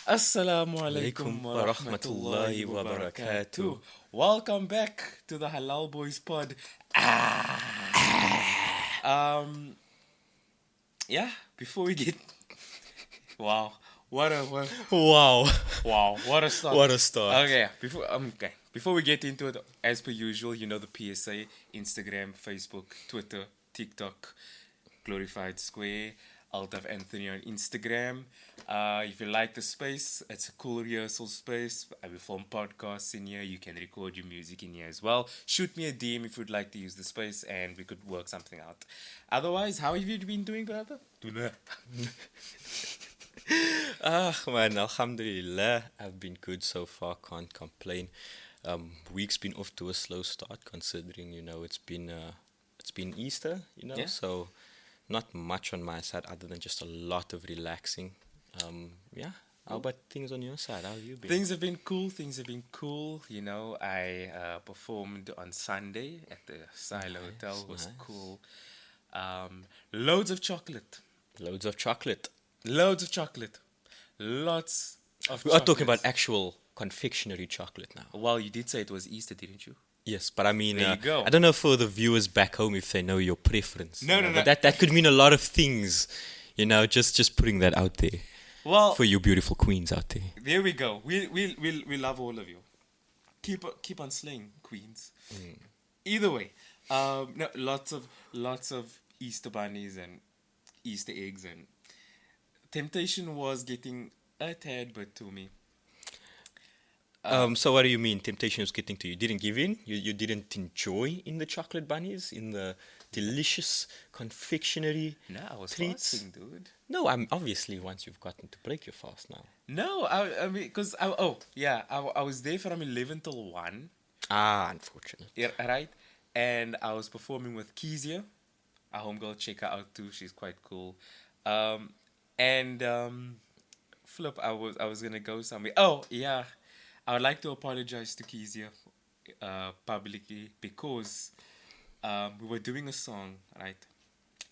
Assalamu alaikum Alaikum wa wa rahmatullahi rahmatullahi wa wa barakatuh. barakatuh. Welcome back to the Halal Boys Pod. Ah. Um, yeah, before we get wow, what Wow, wow, what a start. what a start. Before we get into it, as per usual, you know the PSA, Instagram, Facebook, Twitter, TikTok, Glorified Square, Alt of Anthony on Instagram. If you like the space, it's a cool rehearsal space. We film podcasts in here. You can record your music in here as well. Shoot me a DM if you'd like to use the space, and we could work something out. Otherwise, how have you been doing, brother? Man, Alhamdulillah, I've been good so far, can't complain. Week's been off to a slow start considering, it's been Easter, Yeah. so not much on my side other than just a lot of relaxing. Yeah, how about things on your side? How have you been? Things have been cool. Things have been cool. I performed on Sunday at the Silo Hotel. It was Nice. cool. Loads of chocolate. Loads of chocolate. Loads of chocolate. Lots of We are talking chocolates. about actual confectionery chocolate now. Well, you did say it was Easter, didn't you? Yes, but I mean, There you go. I don't know for the viewers back home if they know your preference. No, no, but no. that could mean a lot of things. Just putting that out there Well, for you beautiful queens out there. there we go. We love all of you. Keep on slaying, queens. Either way, no, lots of Easter bunnies and Easter eggs, and temptation was getting a tad bit to me. So what do you mean? Temptation was getting to you. You didn't give in. You didn't enjoy in the chocolate bunnies, in the delicious confectionery No, I was treats. fasting, dude. No, I'm obviously once you've gotten to break your fast now. No, I mean, because I was there from 11 till 1. Ah, unfortunate. Yeah, right? And I was performing with Kezia, a homegirl. Check her out too. She's quite cool. And Flip, I was gonna go somewhere. Oh yeah, I would like to apologize to Kezia, publicly because we were doing a song, right?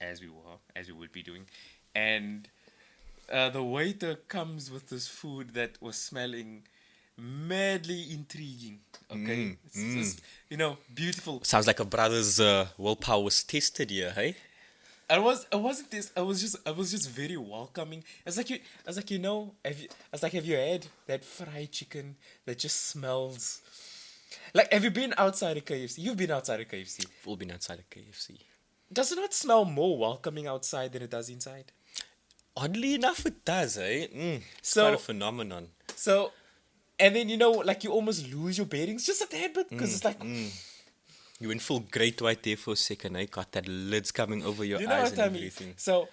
As we would be doing, and the waiter comes with this food that was smelling madly intriguing. Okay, it's just beautiful. Sounds like a brother's willpower was tested here, hey? I wasn't this. I was just very welcoming. Have you had that fried chicken that just smells? Like, have you been outside a KFC? You've been outside a KFC. We've all been outside a KFC. Does it not smell more welcoming outside than it does inside? Oddly enough, it does, eh? It's So- quite a phenomenon. So, and then like you almost lose your bearings just a tad bit because it's like, You went full great white there for a second, eh? Got that lids coming over your you know eyes what and I mean. everything. So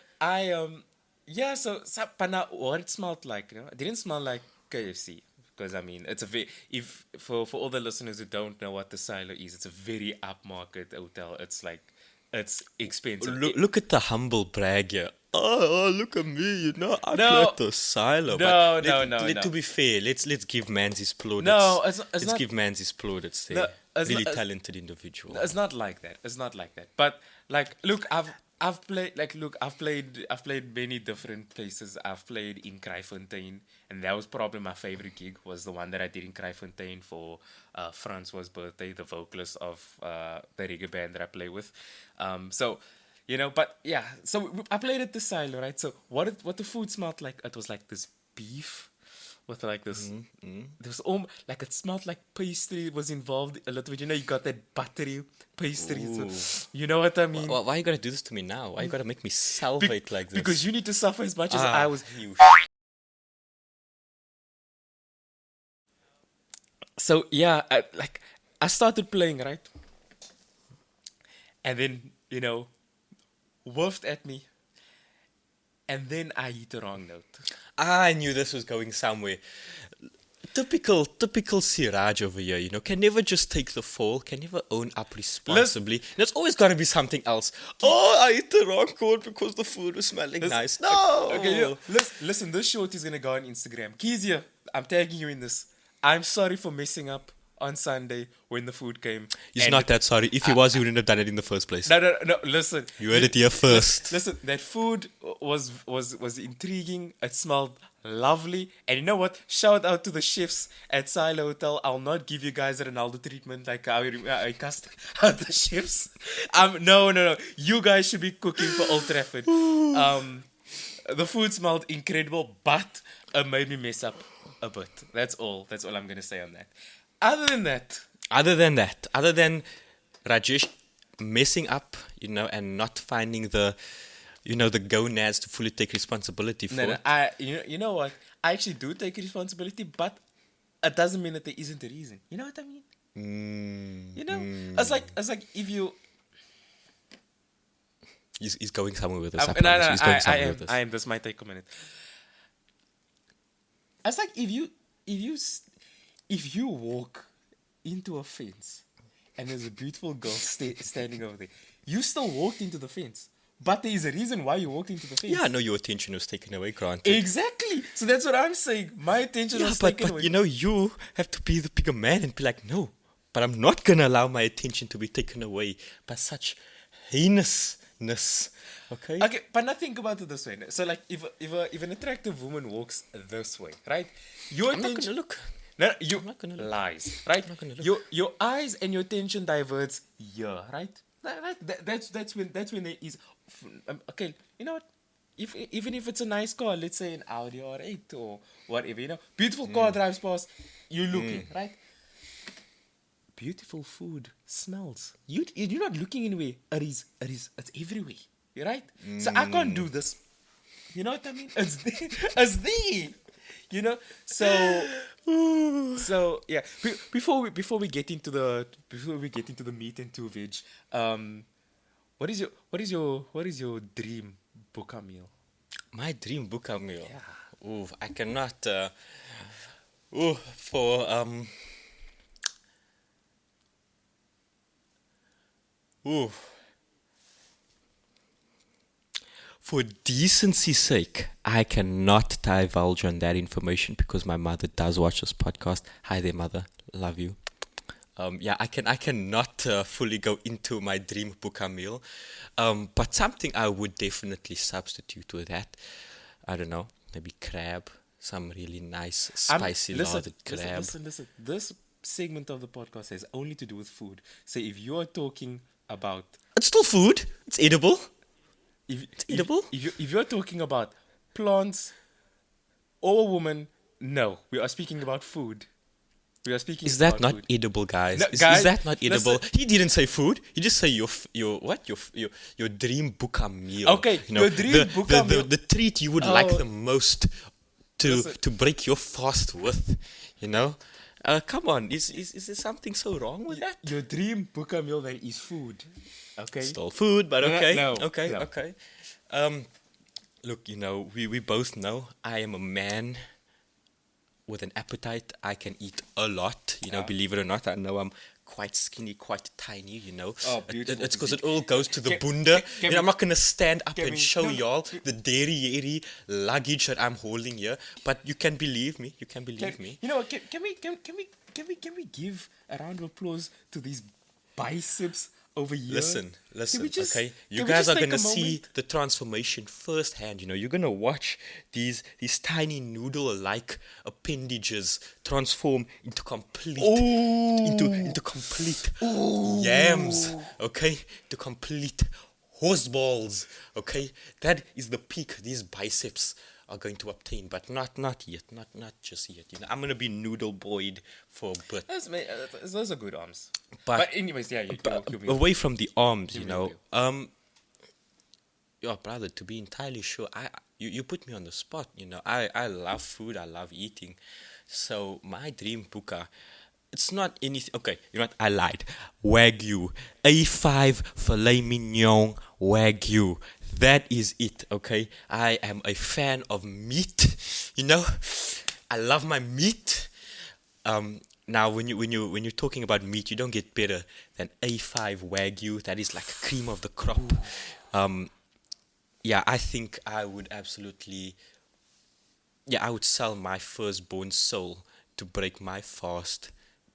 pana, what it smelled like, it didn't smell like KFC. Because I mean, it's a very if for all the listeners who don't know what the Silo is, it's a very upmarket hotel. It's like it's expensive. Look at the humble brag here. Oh, look at me, I No. play at the silo. No, But no, let- no, let- no. To be fair, let's give Mans his plaudits. No, it's let's not. give Mans his plaudits there. No, it's Really not- talented individual. It's not like that. It's not like that. But like, look, I've played many different places. I've played in Kraaifontein, and that was probably my favorite gig. Was the one that I did in Kraaifontein for Francois' birthday, the vocalist of the reggae band that I play with. But yeah. So I played at the silo, right? So what the food smelled like? It was like this beef with like this. There was like it smelled like pastry was involved a little bit. You got that buttery pastry. So, you know what I mean? Why you gotta do this to me now? Why you gotta make me salivate like this? Because you need to suffer as much as I was. You So yeah, I started playing, right, and then whiffed at me, and then I hit the wrong note. I knew this was going somewhere. Typical Siraj over here, can never just take the fall, can never own up responsibly. There's always got to be something else. Oh, I hit the wrong chord because the food was smelling nice. No! Okay, listen, this short is gonna go on Instagram. Kezia, I'm tagging you in this. I'm sorry for messing up on Sunday when the food came. He's and not that sorry. If he was, he wouldn't have done it in the first place. No. Listen, You heard it here first. Listen, that food was intriguing. It smelled lovely, and you know what? Shout out to the chefs at Silo Hotel. I'll not give you guys a Ronaldo treatment like I cast out the chefs. No. You guys should be cooking for Old Trafford. The food smelled incredible, but it made me mess up a bit. That's all. That's all I'm gonna say on that. Other than Other than Rajesh messing up, and not finding the gonads to fully take responsibility for no, it. you know what? I actually do take responsibility, but it doesn't mean that there isn't a reason. You know what I mean? It's like if you. He's going somewhere with this. No, He's going somewhere with this. I am. This might take a minute. It's like if you walk into a fence and there's a beautiful girl standing over there, you still walked into the fence, but there is a reason why you walked into the fence. Yeah, I know your attention was taken away, granted. Exactly. So that's what I'm saying. My attention was taken away. But you have to be the bigger man and be like, no, but I'm not gonna allow my attention to be taken away by such heinousness. Okay. Okay, but now think about it this way. So, like, if an attractive woman walks this way, right? Your I'm not attention. gonna look. No, I'm not gonna look. lies, right? I'm not gonna look. Your eyes and your attention diverts here, right? That's when there is. Okay, you know what? Even if it's a nice car, let's say an Audi or 8 or whatever, beautiful car drives past, you're looking, right? Beautiful food smells. You're not looking anywhere. It's everywhere. You're right. So I can't do this. You know what I mean? It's there. It's there. So yeah. Before we get into the meat and two veg, what is your dream buka meal? My dream buka meal. Yeah. Ooh, I cannot. For Ooh. For decency's sake, I cannot divulge on that information because my mother does watch this podcast. Hi there, mother. Love you. I cannot fully go into my dream buka meal. But something I would definitely substitute with that. I don't know, maybe crab. Some really nice, spicy larded crab. Listen. This segment of the podcast has only to do with food. So if you are talking about... It's still food. It's edible. It's edible? If you're talking about plants or a woman, no. We are speaking about food. We are speaking Is that about not food. edible, guys? No, Is guys, that not edible? listen. He didn't say food. He just say your dream buka meal. Okay, your dream buka meal. The treat you would like the most to Listen. break your fast with. Come on. Is there something so wrong with that? Your dream buka meal that is food. Okay? Still food, but okay. No. Okay. Look, we both know I am a man with an appetite. I can eat a lot. Believe it or not, I know I'm quite skinny, quite tiny, Oh, beautiful It's because physique. it all goes to the Can- bunda. can I'm we- not going to stand up can and we- show no, y'all the dairy luggage that I'm holding here. But you can believe me. me. You know what? Can we give a round of applause to these biceps over here? Listen, okay? You can we guys just are take going to a see moment? the transformation firsthand. You're going to watch these tiny noodle-like appendages transform into complete into complete yams, okay? To complete horse balls, okay? That is the peak these biceps are going to obtain, but not yet, not just yet. I'm going to be noodle boyed for a bit. Those are good arms. But- But anyways, yeah, you Away from the arms, Give me a brother, to be entirely sure, you put me on the spot. I love food, I love eating. So my dream buka, it's not anything. Okay, you know what? I lied. Wagyu, A5 filet mignon Wagyu. That is it. Okay, I am a fan of meat. I love my meat. Now, when you're talking about meat, you don't get better than A5 Wagyu. That is like cream of the crop. I think I would absolutely. Yeah, I would sell my firstborn soul to break my fast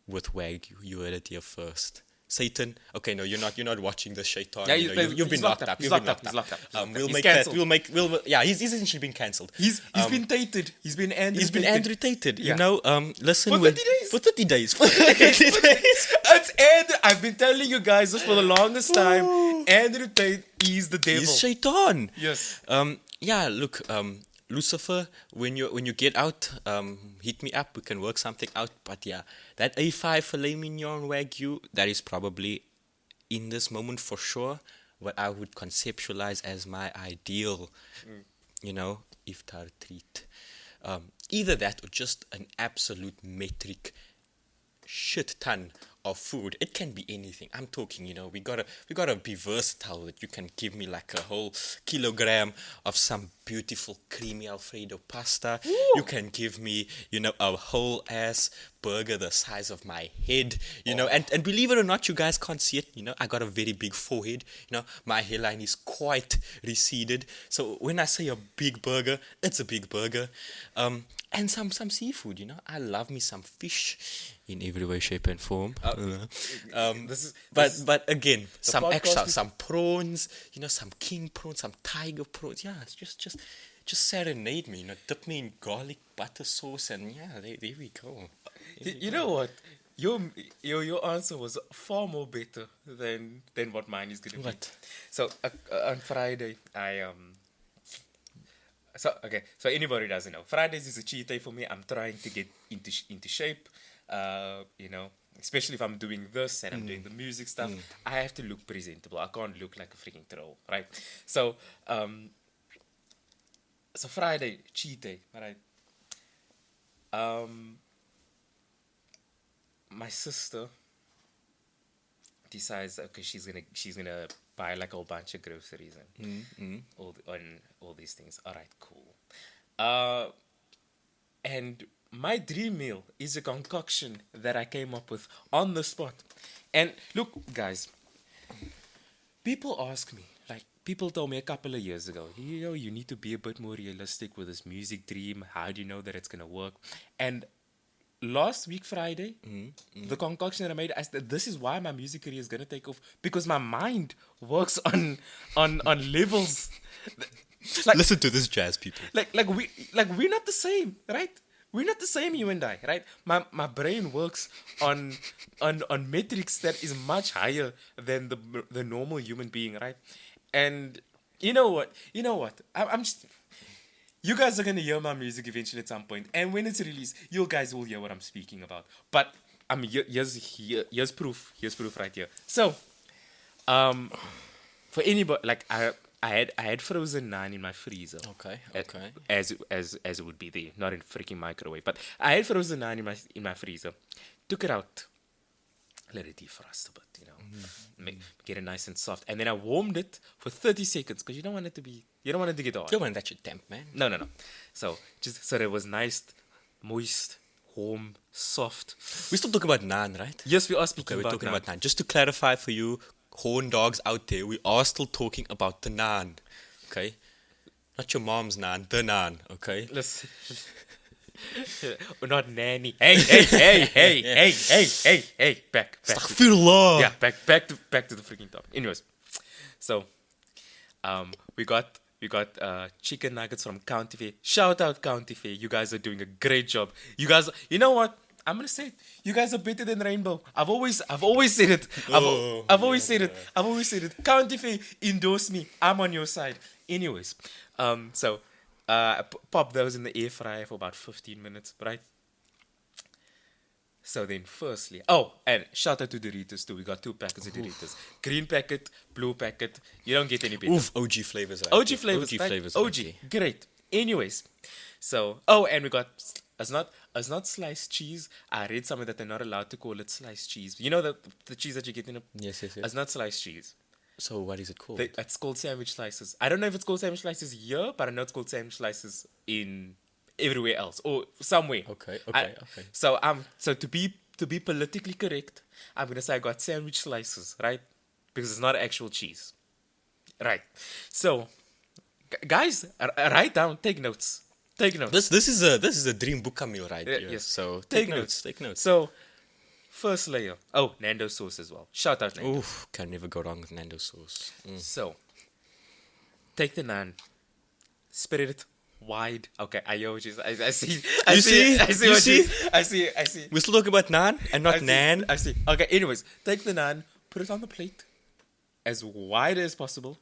with Wagyu. You heard it here first. Satan. Okay, no, you're not watching the Shaitan. Yeah, You've been locked up. He's You've been locked up. locked up. He's locked up. We'll He's make that. cancelled. Yeah, he's essentially been cancelled. He's been tated. He's been He's been androtated. androtated. Yeah. You know, listen. For 30 days. For 30 days. For 30 days. It's Andrew. I've been telling you guys this for the longest time. Andrew Tate is the devil. He's Shaitan. Yes. Yeah. Look. Lucifer, when you get out, hit me up. We can work something out. But yeah, that A5 filet mignon Wagyu, that is probably in this moment for sure what I would conceptualize as my ideal, iftar treat. Either that or just an absolute metric shit ton of food. It can be anything. I'm talking, we gotta be versatile. That you can give me like a whole kilogram of some beautiful creamy Alfredo pasta. Ooh. You can give me, a whole ass burger the size of my head. And believe it or not, you guys can't see it. I got a very big forehead. My hairline is quite receded. So when I say a big burger, it's a big burger. And some seafood. I love me some fish in every way, shape, and form. But again, some extra, some prawns, some king prawns, some tiger prawns. Yeah, it's just serenade me, dip me in garlic butter sauce, and yeah, there we go. You know what? Your answer was far more better than what mine is gonna be. What? So on Friday, So anybody doesn't know, Fridays is a cheat day for me. I'm trying to get into shape. Especially if I'm doing this and I'm doing the music stuff, I have to look presentable. I can't look like a freaking troll, right? So, Friday, cheat day, right? My sister decides, okay, she's gonna buy like a whole bunch of groceries and all these things. All right, cool. And my dream meal is a concoction that I came up with on the spot. And look, guys, people ask me, like, people told me a couple of years ago, you need to be a bit more realistic with this music dream. How do you know that it's going to work? And last week, Friday, the concoction that I made, I said, this is why my music career is going to take off. Because my mind works on levels. Like, listen to this, jazz people. We're not the same, right? We're not the same, you and I, right? My brain works on metrics that is much higher than the normal human being, right? And you know what? I'm just. You guys are gonna hear my music eventually at some point, and when it's released, you guys will hear what I'm speaking about. But here's proof. Here's proof right here. So, for anybody, like I had frozen naan in my freezer. Okay. As it would be there, not in freaking microwave. But I had frozen naan in my freezer. Took it out, let it defrost a bit, get it nice and soft, and then I warmed it for 30 seconds because you don't want it to get hard. You don't want that shit damp, man. No. So it was nice, moist, warm, soft. We still talking about naan, right? Yes, we are speaking we're about talking naan. about naan. Just to clarify for you, horn dogs out there, we are still talking about the naan, okay? Not your mom's naan, the naan, okay? Listen. We're not nanny. Hey, back. Astaghfirullah. Yeah, back to the freaking top. Anyways, so we got chicken nuggets from County Fair. Shout out County Fair. You guys are doing a great job. You guys, you know what? I'm gonna say it. You guys are better than Rainbow. I've always said it. I've always said it. County Fair, endorse me. I'm on your side. Anyways, pop those in the air fryer for about 15 minutes, right? So then, firstly, and shout out to Doritos too. We got 2 packets of Doritos. Green packet, blue packet. You don't get any better. Oof, OG flavors. Right? OG flavors. OG. Okay. Great. Anyways, so and we got it's not sliced cheese. I read somewhere that they're not allowed to call it sliced cheese. You know the cheese that you get in a yes. It's not sliced cheese. So what is it called? It's called sandwich slices. I don't know if it's called sandwich slices here, but I know it's called sandwich slices in everywhere else or somewhere. Okay. So to be politically correct, I'm gonna say I got sandwich slices, right? Because it's not actual cheese, right? So, guys, write down, take notes. Take notes. This is a dream buka meal right here. Yes. So take notes. So, First layer. Oh, Nando sauce as well. Shout out Nando. Oof, can never go wrong with Nando sauce. So, take the naan, spread it wide. Okay, I know what you I see. I You see. see? I see You what you. see? I see. I see. We're still talking about naan and I not see. nan. I see. Okay. Anyways, take the naan, put it on the plate, as wide as possible.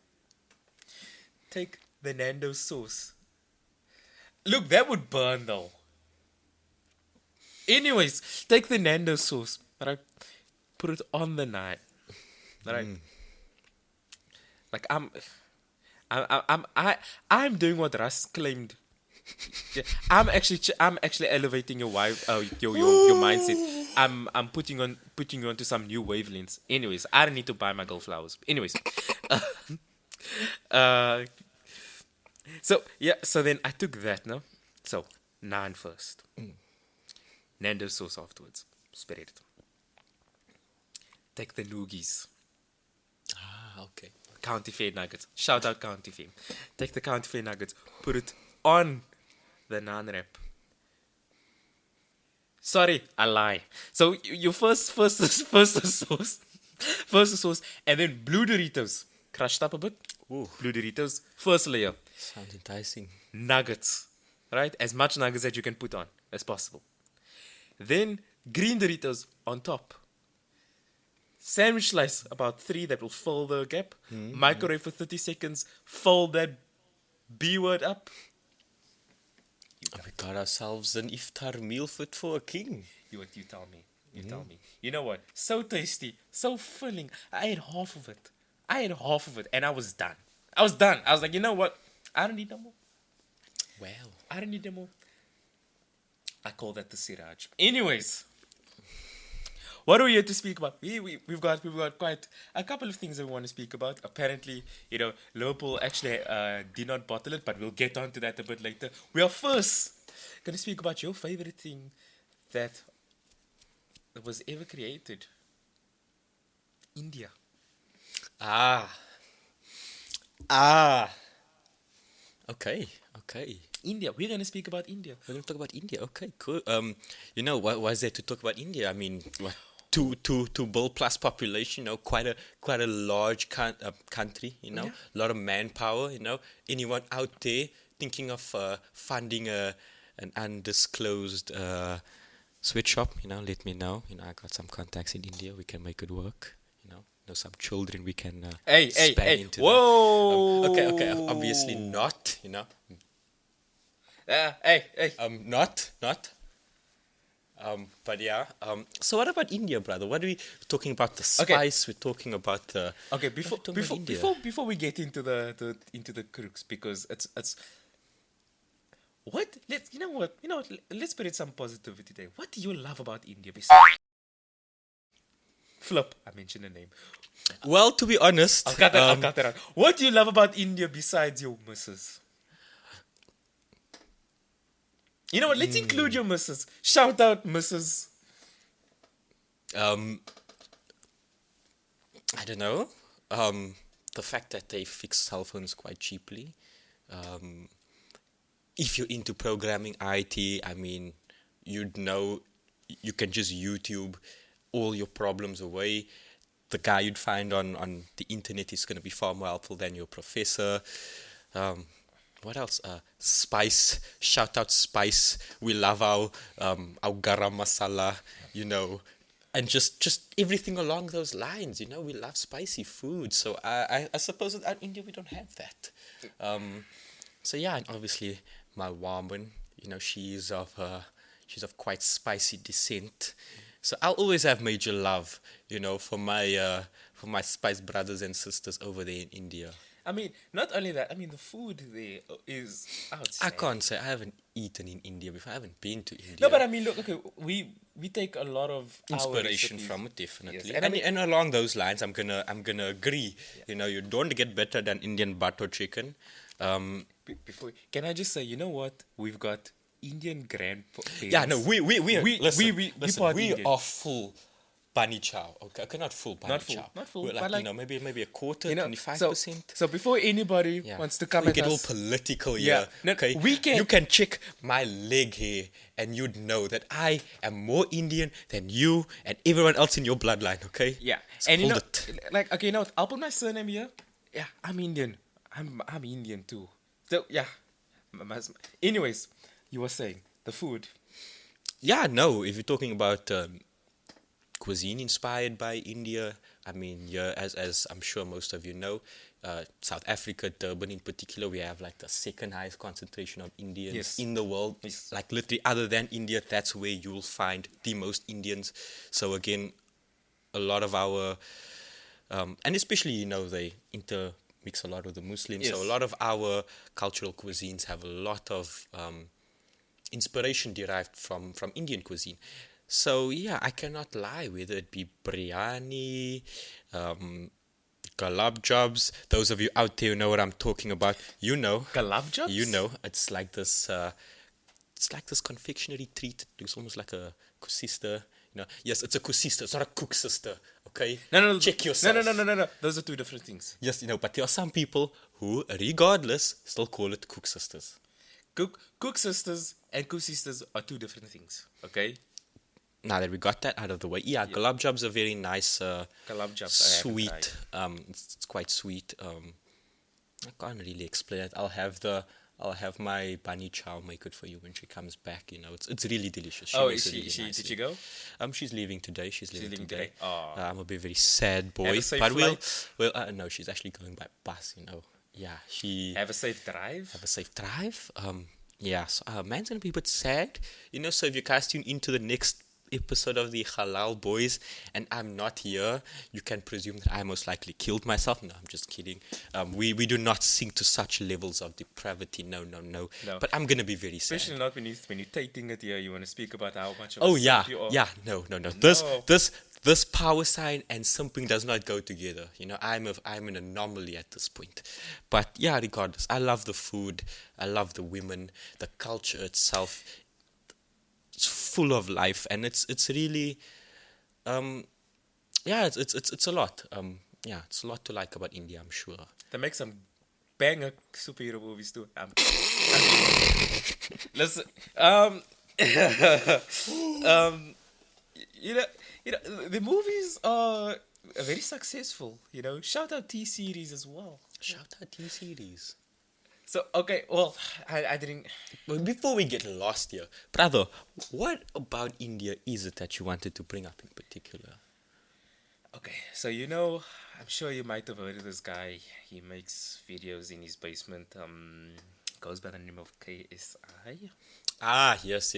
Take the Nando sauce. Look, that would burn though. Anyways, take the Nando sauce, right? Put it on the naan, right? Like I'm doing what Russ claimed. Yeah, I'm actually elevating your wife, your mindset. I'm putting you onto some new wavelengths. Anyways, I don't need to buy my girl flowers. Anyways, uh, so then I took that, no? So, naan first. Nando sauce afterwards. Spread it. Take the noogies. Ah, okay. County Fair nuggets. Shout out County Fair. Take the County Fair nuggets. Put it on the naan wrap. Sorry, I lie. So you first the sauce. First the sauce. And then blue Doritos. Crushed up a bit. Ooh, Blue Doritos. First layer. sounds enticing. Nuggets, right? As much nuggets that you can put on as possible. Then green Doritos on top. Sandwich slice, about 3 that will fill the gap. Microwave for 30 seconds. Fold that B word up. And we got ourselves an iftar meal fit for a king. You tell me. You tell me. You know what? So tasty, so filling. I ate half of it. And I was done. I was like, you know what? I don't need no more. Well, I don't need no more. I call that the siraj. Anyways, what are we here to speak about? We've got quite a couple of things that we want to speak about. Apparently, Liverpool actually did not bottle it, but we'll get onto that a bit later. We are first going to speak about your favorite thing that was ever created. India. okay. India. We're going to speak about India. We're going to talk about India. Okay, cool. What was there to talk about India? I mean, what, two bill plus population, quite a large country, Yeah. a lot of manpower, anyone out there thinking of funding an undisclosed sweatshop, let me know. I got some contacts in India. We can make it work. Know some children we can span into. Whoa. Okay. Obviously not. Hey. Not. But yeah. So what about India, brother? What are we talking about? The spice. We're talking about the. Okay, before we get into the crooks, because it's what let's put in some positivity there. What do you love about India besides Flip? I mentioned a name. Well, to be honest, I'll cut that out. What do you love about India besides your missus? You know what? Let's include your missus. Shout out missus. I don't know. The fact that they fix cell phones quite cheaply. If you're into programming, IT, I mean, you can just YouTube all your problems away. The guy you'd find on the internet is going to be far more helpful than your professor. What else? Spice. Shout out Spice. We love our garam masala, and just everything along those lines. We love spicy food. So I suppose that in India we don't have that. So yeah, and obviously my woman, she's of quite spicy descent. So I'll always have major love, for my spice brothers and sisters over there in India. I mean, not only that. I mean, the food there is outside. I can't say I haven't eaten in India before. I haven't been to India. No, but I mean, look. Okay, we take a lot of inspiration our from it, definitely. Yes. And along those lines, I'm gonna agree. Yeah. You don't get better than Indian butter chicken. Can I just say, you know what? We've got Indian grandparents. Yeah, no, we part listen, we Indian. are full bunny chow. Okay, okay, not full bunny Not full, chow. not full, We're but like, like, maybe a quarter, you know, 25%. so before anybody Yeah. wants to Before come you at get all us, political yeah, here, no, okay? we can. You can check my leg here, and you'd know that I am more Indian than you and everyone else in your bloodline, okay? Yeah, So and you hold know, it. like, okay, you know what? I'll put my surname here. Yeah, I'm Indian. I'm Indian too. So yeah. Anyways, you were saying the food. Yeah, no, if you're talking about cuisine inspired by India. I mean, yeah, as I'm sure most of you know, South Africa, Durban in particular, we have like the second highest concentration of Indians Yes. in the world. Yes. Like literally, other than India, that's where you'll find the most Indians. So again, a lot of our, and especially they intermix a lot with the Muslims. So a Yes. lot of our cultural cuisines have a lot of inspiration derived from Indian cuisine. So yeah, I cannot lie, whether it be biryani, galab jobs. Those of you out there who know what I'm talking about, you know. Galab jobs? You know, it's like this. It's like this confectionery treat. It's almost like a kusista. Yes, it's a kusista. It's not a cook sister. Okay. No, Check yourself. No. Those are two different things. Yes, but there are some people who, regardless, still call it cook sisters. Cook sisters and cook sisters are two different things. Okay. Now that we got that out of the way, yeah, gulab jobs are very nice. Galab jobs. I haven't Sweet. tried. It's quite sweet. I can't really explain it. I'll have my bunny chow make it for you when she comes back. It's really delicious. She Oh, makes is it really she? nicely. Did she go? She's leaving today. She's leaving leaving today. today? Aw. I'm a very sad boy, a safe but flight? no, she's actually going by bus. Yeah, she Have a safe drive. have a safe drive. Yeah, so, man's gonna be a bit sad, So if you guys tune into the next episode of the Halal Boys and I'm not here, you can presume that I most likely killed myself. No, I'm just kidding. We do not sink to such levels of depravity. No. No. But I'm gonna be very sad. Especially not when you're taking it here. You want to speak about how much of Oh a yeah, simp you are. yeah. No. No. This power sign and simping does not go together. I'm an anomaly at this point. But yeah, regardless, I love the food. I love the women, the culture itself. It's full of life, and it's really, yeah, it's a lot. Yeah, it's a lot to like about India, I'm sure. They make some banger superhero movies too. Listen, you know, the movies are very successful. Shout out T series as well. Shout out T series. So okay, well, I didn't. But before we get lost here, brother, what about India is it that you wanted to bring up in particular? Okay, so I'm sure you might have heard of this guy. He makes videos in his basement. Goes by the name of KSI. Ah, yes.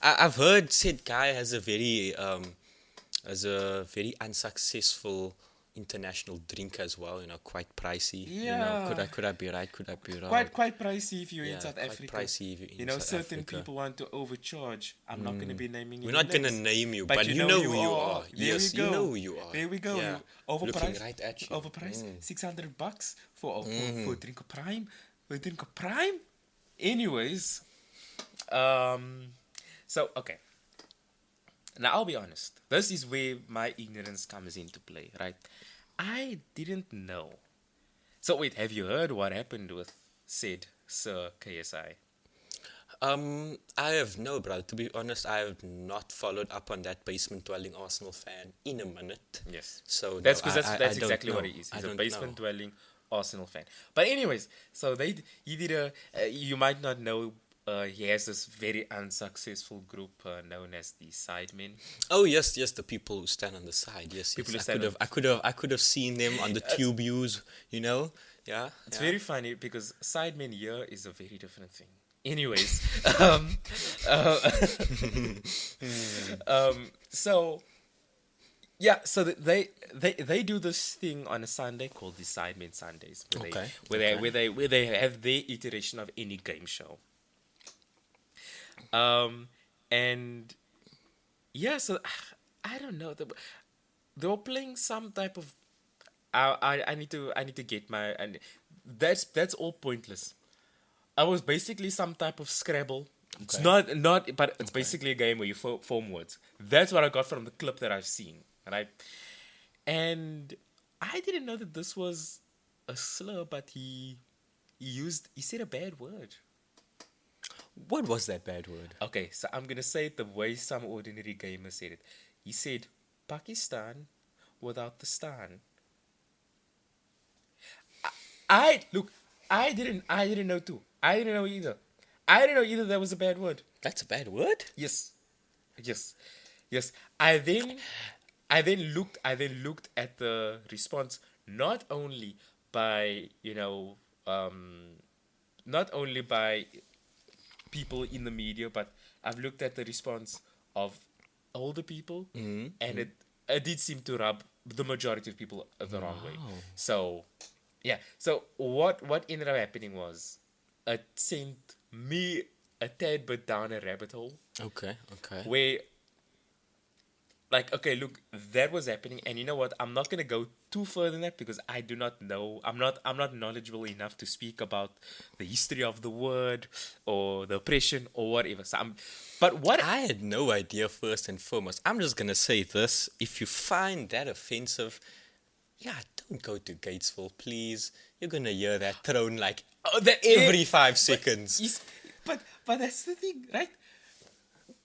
I've heard said guy has a very unsuccessful international drink as well. Quite pricey. Yeah. Could I be right? Could I be wrong? Quite pricey if you're in Yeah, South quite Africa. pricey if you're in South Certain Africa. people want to overcharge. I'm not going to be naming. We're not gonna name you, but you know who you are. There Yes, we go. you know who you are. There we go. Yeah. Overpriced. Looking right at you. Overpriced. $600 for a drink of Prime. For a drink of Prime. Anyways, so okay. Now I'll be honest. This is where my ignorance comes into play, right? I didn't know. So wait, have you heard what happened with said Sir KSI? I have no, brother. To be honest, I have not followed up on that basement dwelling Arsenal fan in a minute. Yes. So That's no, because I that's don't exactly what know. he is. I He's a don't basement know. dwelling Arsenal fan. But anyways, so he did a. You might not know. He has this very unsuccessful group known as the Sidemen. Oh yes, the people who stand on the side. Yes, People yes. who stand I could have seen them on the tube views. Yeah. It's very funny because Sidemen here is a very different thing. Anyways, so yeah, so they do this thing on a Sunday called the Sidemen Sundays, where they have their iteration of any game show. And yeah, so I don't know. They were playing some type of. I need to get and that's all pointless. I was basically some type of Scrabble It's Okay. not, but it's Okay. basically a game where you form words. That's what I got from the clip that I've seen, right? And I didn't know that this was a slur, but he said a bad word. What was that bad word? Okay, so I'm gonna say it the way some ordinary gamer said it. He said Pakistan without the stan. I look. I didn't know too. I didn't know either. I didn't know either that was a bad word. That's a bad word? Yes, yes, yes. I then looked at the response, not only by not only by people in the media, but I've looked at the response of older people, and it did seem to rub the majority of people the wrong way. Wow. So yeah. So what ended up happening was it sent me a tad bit down a rabbit hole Okay, okay. where, like, okay, look, that was happening, and you know what? I'm not gonna go too further than that because I do not know. I'm not knowledgeable enough to speak about the history of the word or the oppression or whatever. So but what? I had no idea first and foremost. I'm just gonna say this. If you find that offensive, yeah, don't go to Gatesville, please. You're gonna hear that thrown like Oh, that every 5 seconds. but that's the thing, right?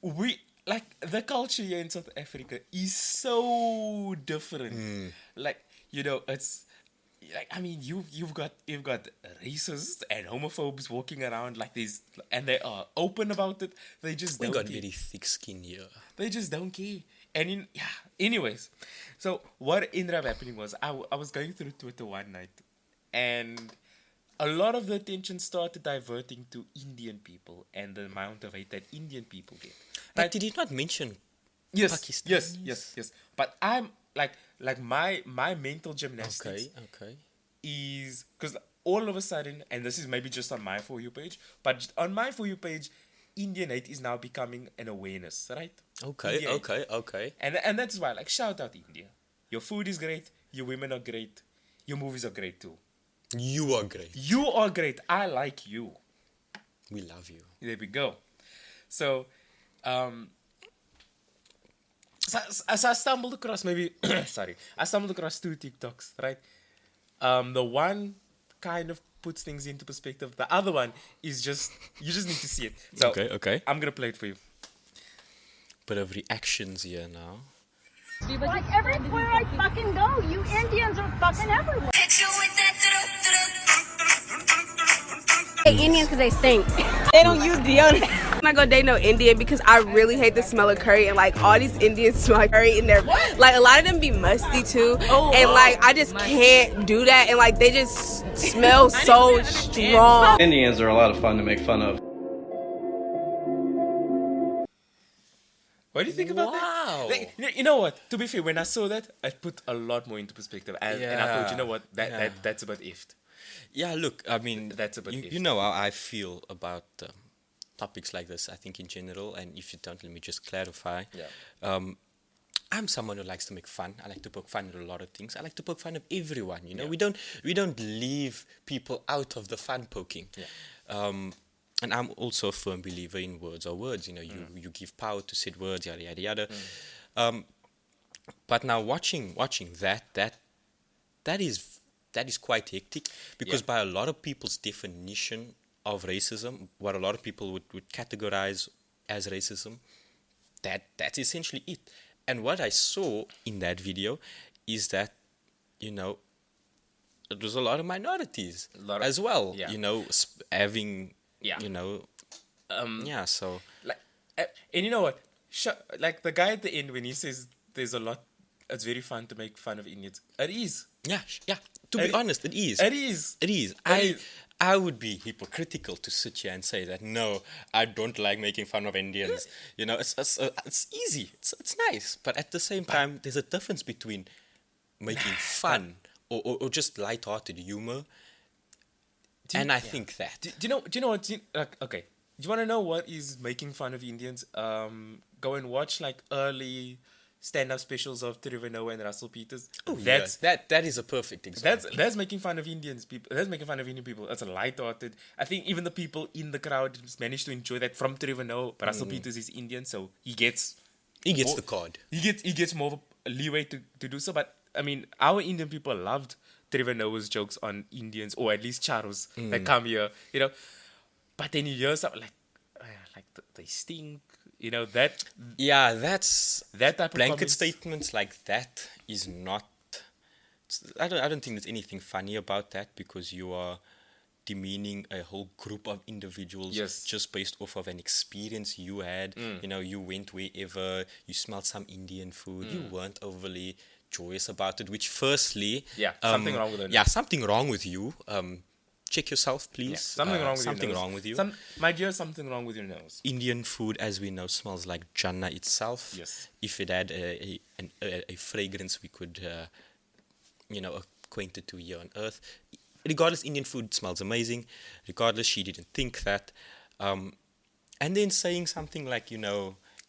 We like the culture here in South Africa is so different. Like, it's like, I mean, you've got racists and homophobes walking around like these, and they are open about it. They just We don't got care. very thick skin here. They just don't care. And anyways, so what ended up happening was I was going through Twitter one night, and a lot of the attention started diverting to Indian people and the amount of hate that Indian people get. But Right? did he not mention Yes, yes, Pakistanis? yes, yes. But I'm like my mental gymnastics Okay, okay. is because all of a sudden, and this is maybe just on my For You page, but on my For You page, Indian hate is now becoming an awareness, right? Okay, Indian hate. okay, okay. And that's why, like, shout out India. Your food is great. Your women are great. Your movies are great too. You are great. You are great. I like you. We love you. There we go. So, so I stumbled across sorry, I stumbled across two TikToks, right? The one kind of puts things into perspective. The other one is just, you just need to see it. So, Okay, okay. I'm gonna play it for you. Bit of reactions here now. Like everywhere I fucking go, you Indians are fucking everywhere. Hey, Indians because they stink. They don't use deodorant. When I go date no Indian because I really hate the smell of curry, and like all these Indians smell like curry and they're like a lot of them be musty too. And like I just can't do that, and like they just smell so strong. Indians are a lot of fun to make fun of. What do you think about Wow. that? Like, you know what? To be fair, when I saw that, I put a lot more into perspective, and I thought, you know what, that's a bit iffed. Yeah, look, I mean, That's a bit you iffy. know how I feel about topics like this, I think in general, and if you don't, let me just clarify. Yeah. I'm someone who likes to make fun. I like to poke fun at a lot of things. I like to poke fun of everyone, you know. Yeah. We don't leave people out of the fun poking. Yeah. And I'm also a firm believer in words are words, you know, you give power to said words, yada yada yada. But now watching that is quite hectic because Yeah. by a lot of people's definition of racism, what a lot of people would categorize as racism, that's essentially it. And what I saw in that video is that, you know, it was a lot of minorities as well, yeah. you know, having, Yeah. you know, yeah, so. Like, and you know what? Like the guy at the end when he says there's a lot, it's very fun to make fun of Indians. It is. Yeah, yeah. To be honest, it is. It is. It is. I would be hypocritical to sit here and say that no, I don't like making fun of Indians. You know, it's easy. It's nice, but at the same time, there's a difference between making fun or just light-hearted humor. And I think that. Do you know what? Okay. Do you want to know what is making fun of Indians? Go and watch like early stand-up specials of Trevor Noah and Russell Peters. Oh, That's that is a perfect example. that's making fun of Indians people. That's making fun of Indian people. That's a light-hearted. I think even the people in the crowd managed to enjoy that from Trevor Noah. But Russell Peters is Indian, so he gets the card. he gets more of a leeway to do so. But I mean, our Indian people loved Trevor Noah's jokes on Indians, or at least Charos that come here, you know. But then you hear something like they stink, you know, that Yeah, that's that type of blanket comments. statements like that is not. I don't think there's anything funny about that, because you are demeaning a whole group of individuals Yes. just based off of an experience you had. You know, you went wherever, you smelled some Indian food, you weren't overly joyous about it, which firstly, Yeah, something wrong with it. Yeah, something wrong with you. Check yourself, please. Yeah, something wrong with something your nose. wrong with you. My dear, something wrong with your nose. Indian food, as we know, smells like Jannah itself. Yes. If it had a fragrance, we could, acquaint it to here on earth. Regardless, Indian food smells amazing. Regardless, she didn't think that. And then saying something like, you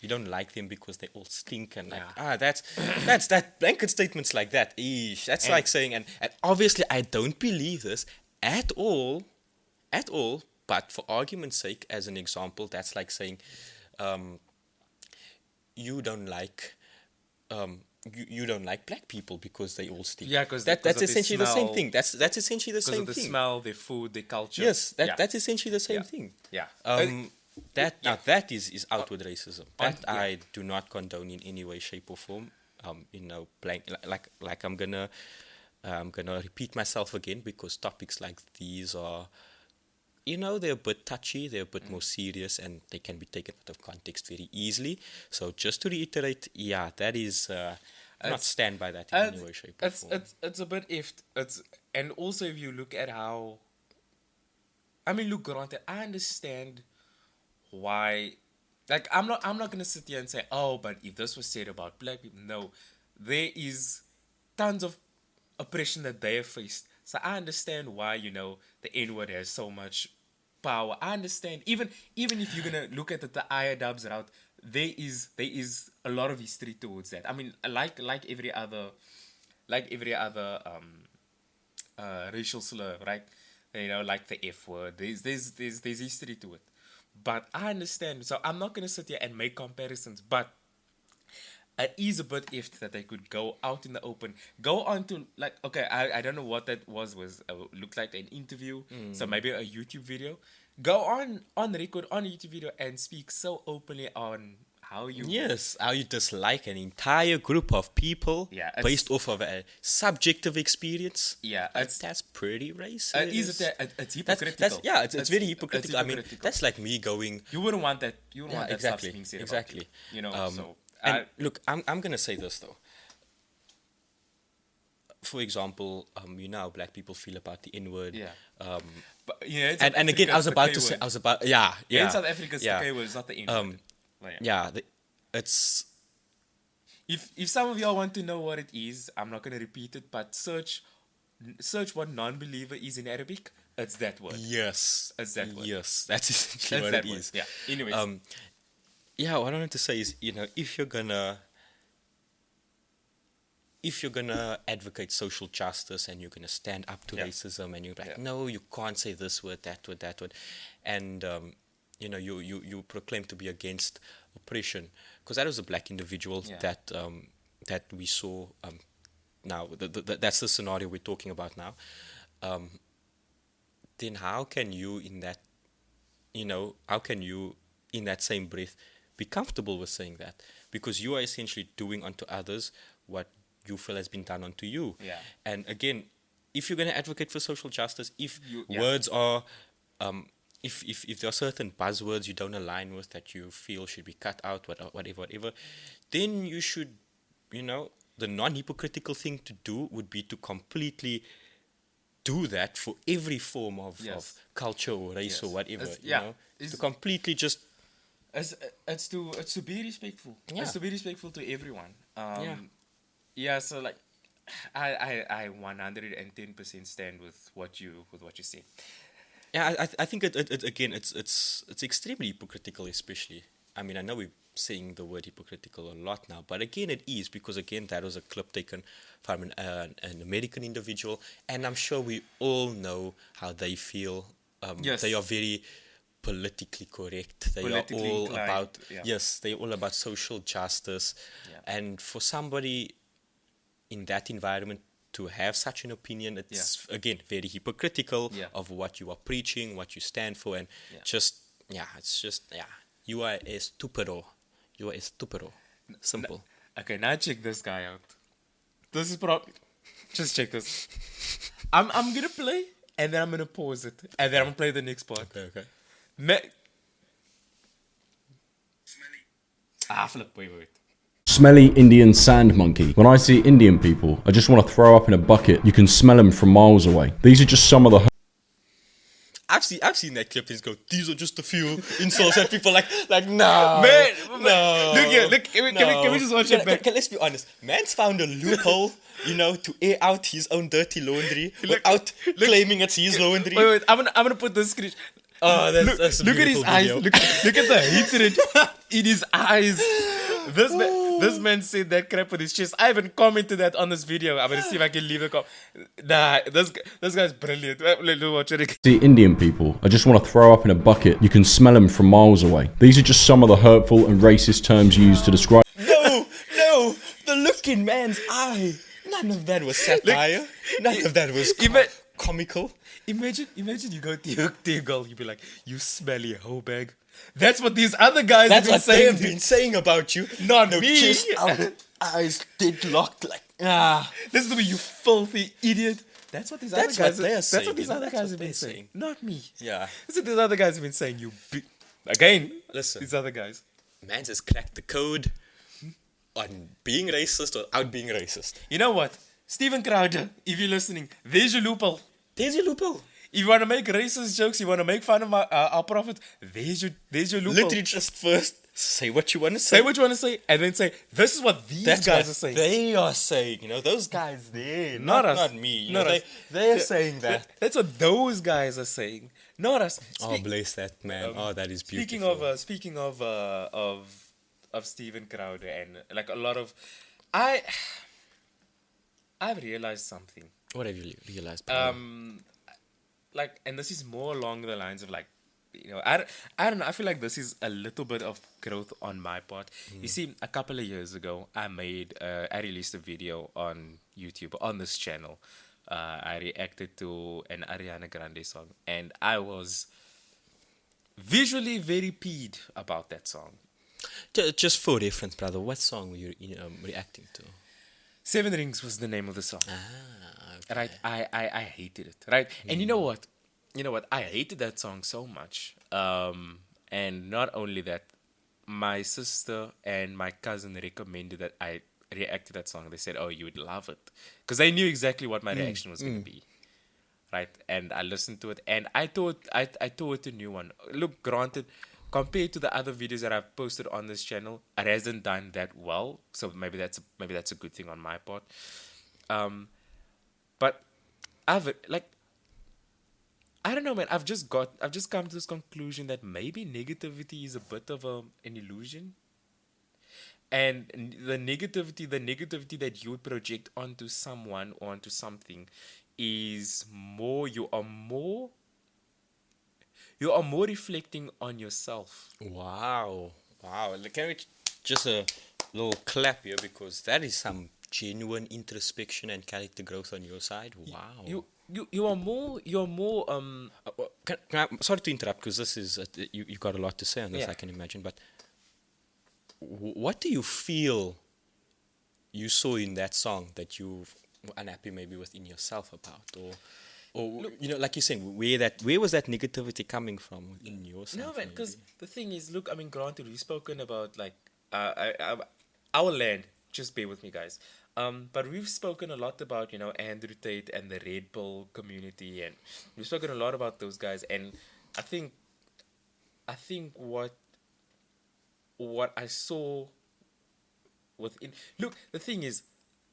don't like them because they all stink, and that's that blanket statements like that. Eesh, that's like saying, and obviously I don't believe this at all. But for argument's sake, as an example, that's like saying, you don't like black people because they all stink. Yeah, because that's essentially the same thing. That's essentially the because same of the thing. smell, their food, their culture. Yes, that's essentially the same thing. Yeah. That is outward racism. That yeah. I do not condone in any way, shape, or form. Like I'm gonna repeat myself again, because topics like these are, they're a bit touchy, they're a bit more serious, and they can be taken out of context very easily. So just to reiterate, that is not stand by that in any way, shape, or form. It's a bit iffed. And also if you look at how, I mean, look, granted, I understand why. Like, I'm not gonna sit here and say, oh, but if this was said about black people, no, there is tons of oppression that they have faced. So I understand why, the N-word has so much power. I understand, even if you're gonna look at the IADubs route, there is a lot of history towards that. I mean, like every other racial slur, right? Like the F word. There's history to it. But I understand. So I'm not gonna sit here and make comparisons, but it is a bit iffed that they could go out in the open, go on to, like, okay, I don't know what that was looked like an interview, so maybe a YouTube video. Go on record on a YouTube video and speak so openly on how you how you dislike an entire group of people based off of a subjective experience. Yeah, that's pretty racist. It's hypocritical. It's very hypocritical. I mean, that's like me going. You wouldn't want that. You wouldn't want that stuff being said about you. So. And look, I'm gonna say this though. For example, how black people feel about the N-word. Yeah. But, and again, I was about to say, in South Africa, it's the K-word, it's not the N-word. It's. If some of y'all want to know what it is, I'm not gonna repeat it, but search what non-believer is in Arabic. It's that word. Yes. It's that word. Yes, that's essentially what it is. Yeah. Anyways. What I wanted to say is, if you're gonna advocate social justice and you're gonna stand up to racism, and you're like, no, you can't say this word, that word, and you proclaim to be against oppression, because that was a black individual that we saw. Now that's the scenario we're talking about now. Then how can you in that same breath be comfortable with saying that? Because you are essentially doing unto others what you feel has been done unto you. Yeah. And again, if you're going to advocate for social justice, if words are, if there are certain buzzwords you don't align with that you feel should be cut out, whatever, then you should, the non-hypocritical thing to do would be to completely do that for every form of culture or race or whatever. To completely just. It's to be respectful. Yeah. It's to be respectful to everyone. So like, I 110% stand with what you say. Yeah, I think it again it's extremely hypocritical, especially I mean, I know we're saying the word hypocritical a lot now, but again, it is because, again, that was a clip taken from an American individual, and I'm sure we all know how they feel. Yes. They are very politically correct. They Politically are all inclined, about, yeah. yes, they're all about social justice. Yeah. And for somebody in that environment to have such an opinion, it's, again, very hypocritical Yeah. of what you are preaching, what you stand for, and Yeah. it's just, you are a stupido. You are a stupido. Simple. Okay, now check this guy out. This is probably. Just check this. I'm gonna play, and then I'm gonna pause it, and then I'm gonna play the next part. Okay. Flip. Wait. Smelly Indian sand monkey. When I see Indian people, I just want to throw up in a bucket. You can smell them from miles away. These are just some of the I've seen that clip and go, these are just a few insults and people like no. Man, no. look here, can we just watch it back? Okay, let's be honest. Man's found a loophole, to air out his own dirty laundry without claiming it's his laundry. Wait, I'm gonna put the screen. Oh, that's a Look at his beautiful eyes. video. Look at the hatred in his eyes. This man said that crap with his chest. I haven't commented that on this video. I'm gonna see if I can leave a comment. Nah, this guy's brilliant. Let's watch it again. See Indian people, I just want to throw up in a bucket. You can smell them from miles away. These are just some of the hurtful and racist terms used to describe. No, the look in man's eye. None of that was satire. None of that was comical. Imagine you go to your girl, you be like, you smelly hoe bag. That's what these other guys That's have been what saying. they've been saying about you. Not No, me. chest out, eyes deadlocked, like Listen to me, you filthy idiot. That's what these other That's guys. what they are That's saying, what these you know, other that's guys what have been they're saying. saying. Not me. Yeah. That's what these other guys have been saying. Again. Listen. These other guys. Man's has cracked the code on being racist or out being racist. You know what, Steven Crowder, if you're listening, there's your loophole. There's your loophole. If you want to make racist jokes, you want to make fun of our prophet, there's your loophole. Literally just first say what you want to Say what you want to say, and then say, this is what these That's guys what are saying. they are saying. Those guys there. Not us. Not me. Not us. They're saying that. That's what those guys are saying, not us. Oh, bless that man. That is beautiful. Speaking of Steven Crowder and like a lot of, I've realized something. What have you realized? Paolo? And this is more along the lines of like, I don't know. I feel like this is a little bit of growth on my part. You see, a couple of years ago, I released a video on YouTube on this channel. I reacted to an Ariana Grande song, and I was visually very peeved about that song. Just for reference, brother, what song were you reacting to? Seven Rings was the name of the song. Okay. Right, I hated it. Right, and you know what? I hated that song so much. And not only that, my sister and my cousin recommended that I react to that song. They said, "Oh, you would love it," because they knew exactly what my reaction was going to be. Right, and I listened to it, and I thought a new one. Look, granted, compared to the other videos that I've posted on this channel, it hasn't done that well. So maybe that's a good thing on my part. But I don't know, man. I've just come to this conclusion that maybe negativity is a bit of an illusion, and the negativity that you would project onto someone or onto something is more. You are more reflecting on yourself. Wow. Can we just a little clap here, because that is some genuine introspection and character growth on your side. Wow. You are more. Sorry to interrupt, because this is you got a lot to say on this. Yeah. I can imagine. But what do you feel you saw in that song that you were unhappy maybe within yourself about, or like you're saying, where was that negativity coming from in yourself? No, man, because the thing is, look, I mean, granted, we've spoken about like our land. Just bear with me, guys. But we've spoken a lot about Andrew Tate and the Red Bull community, and we've spoken a lot about those guys. And I think what I saw within, look, the thing is,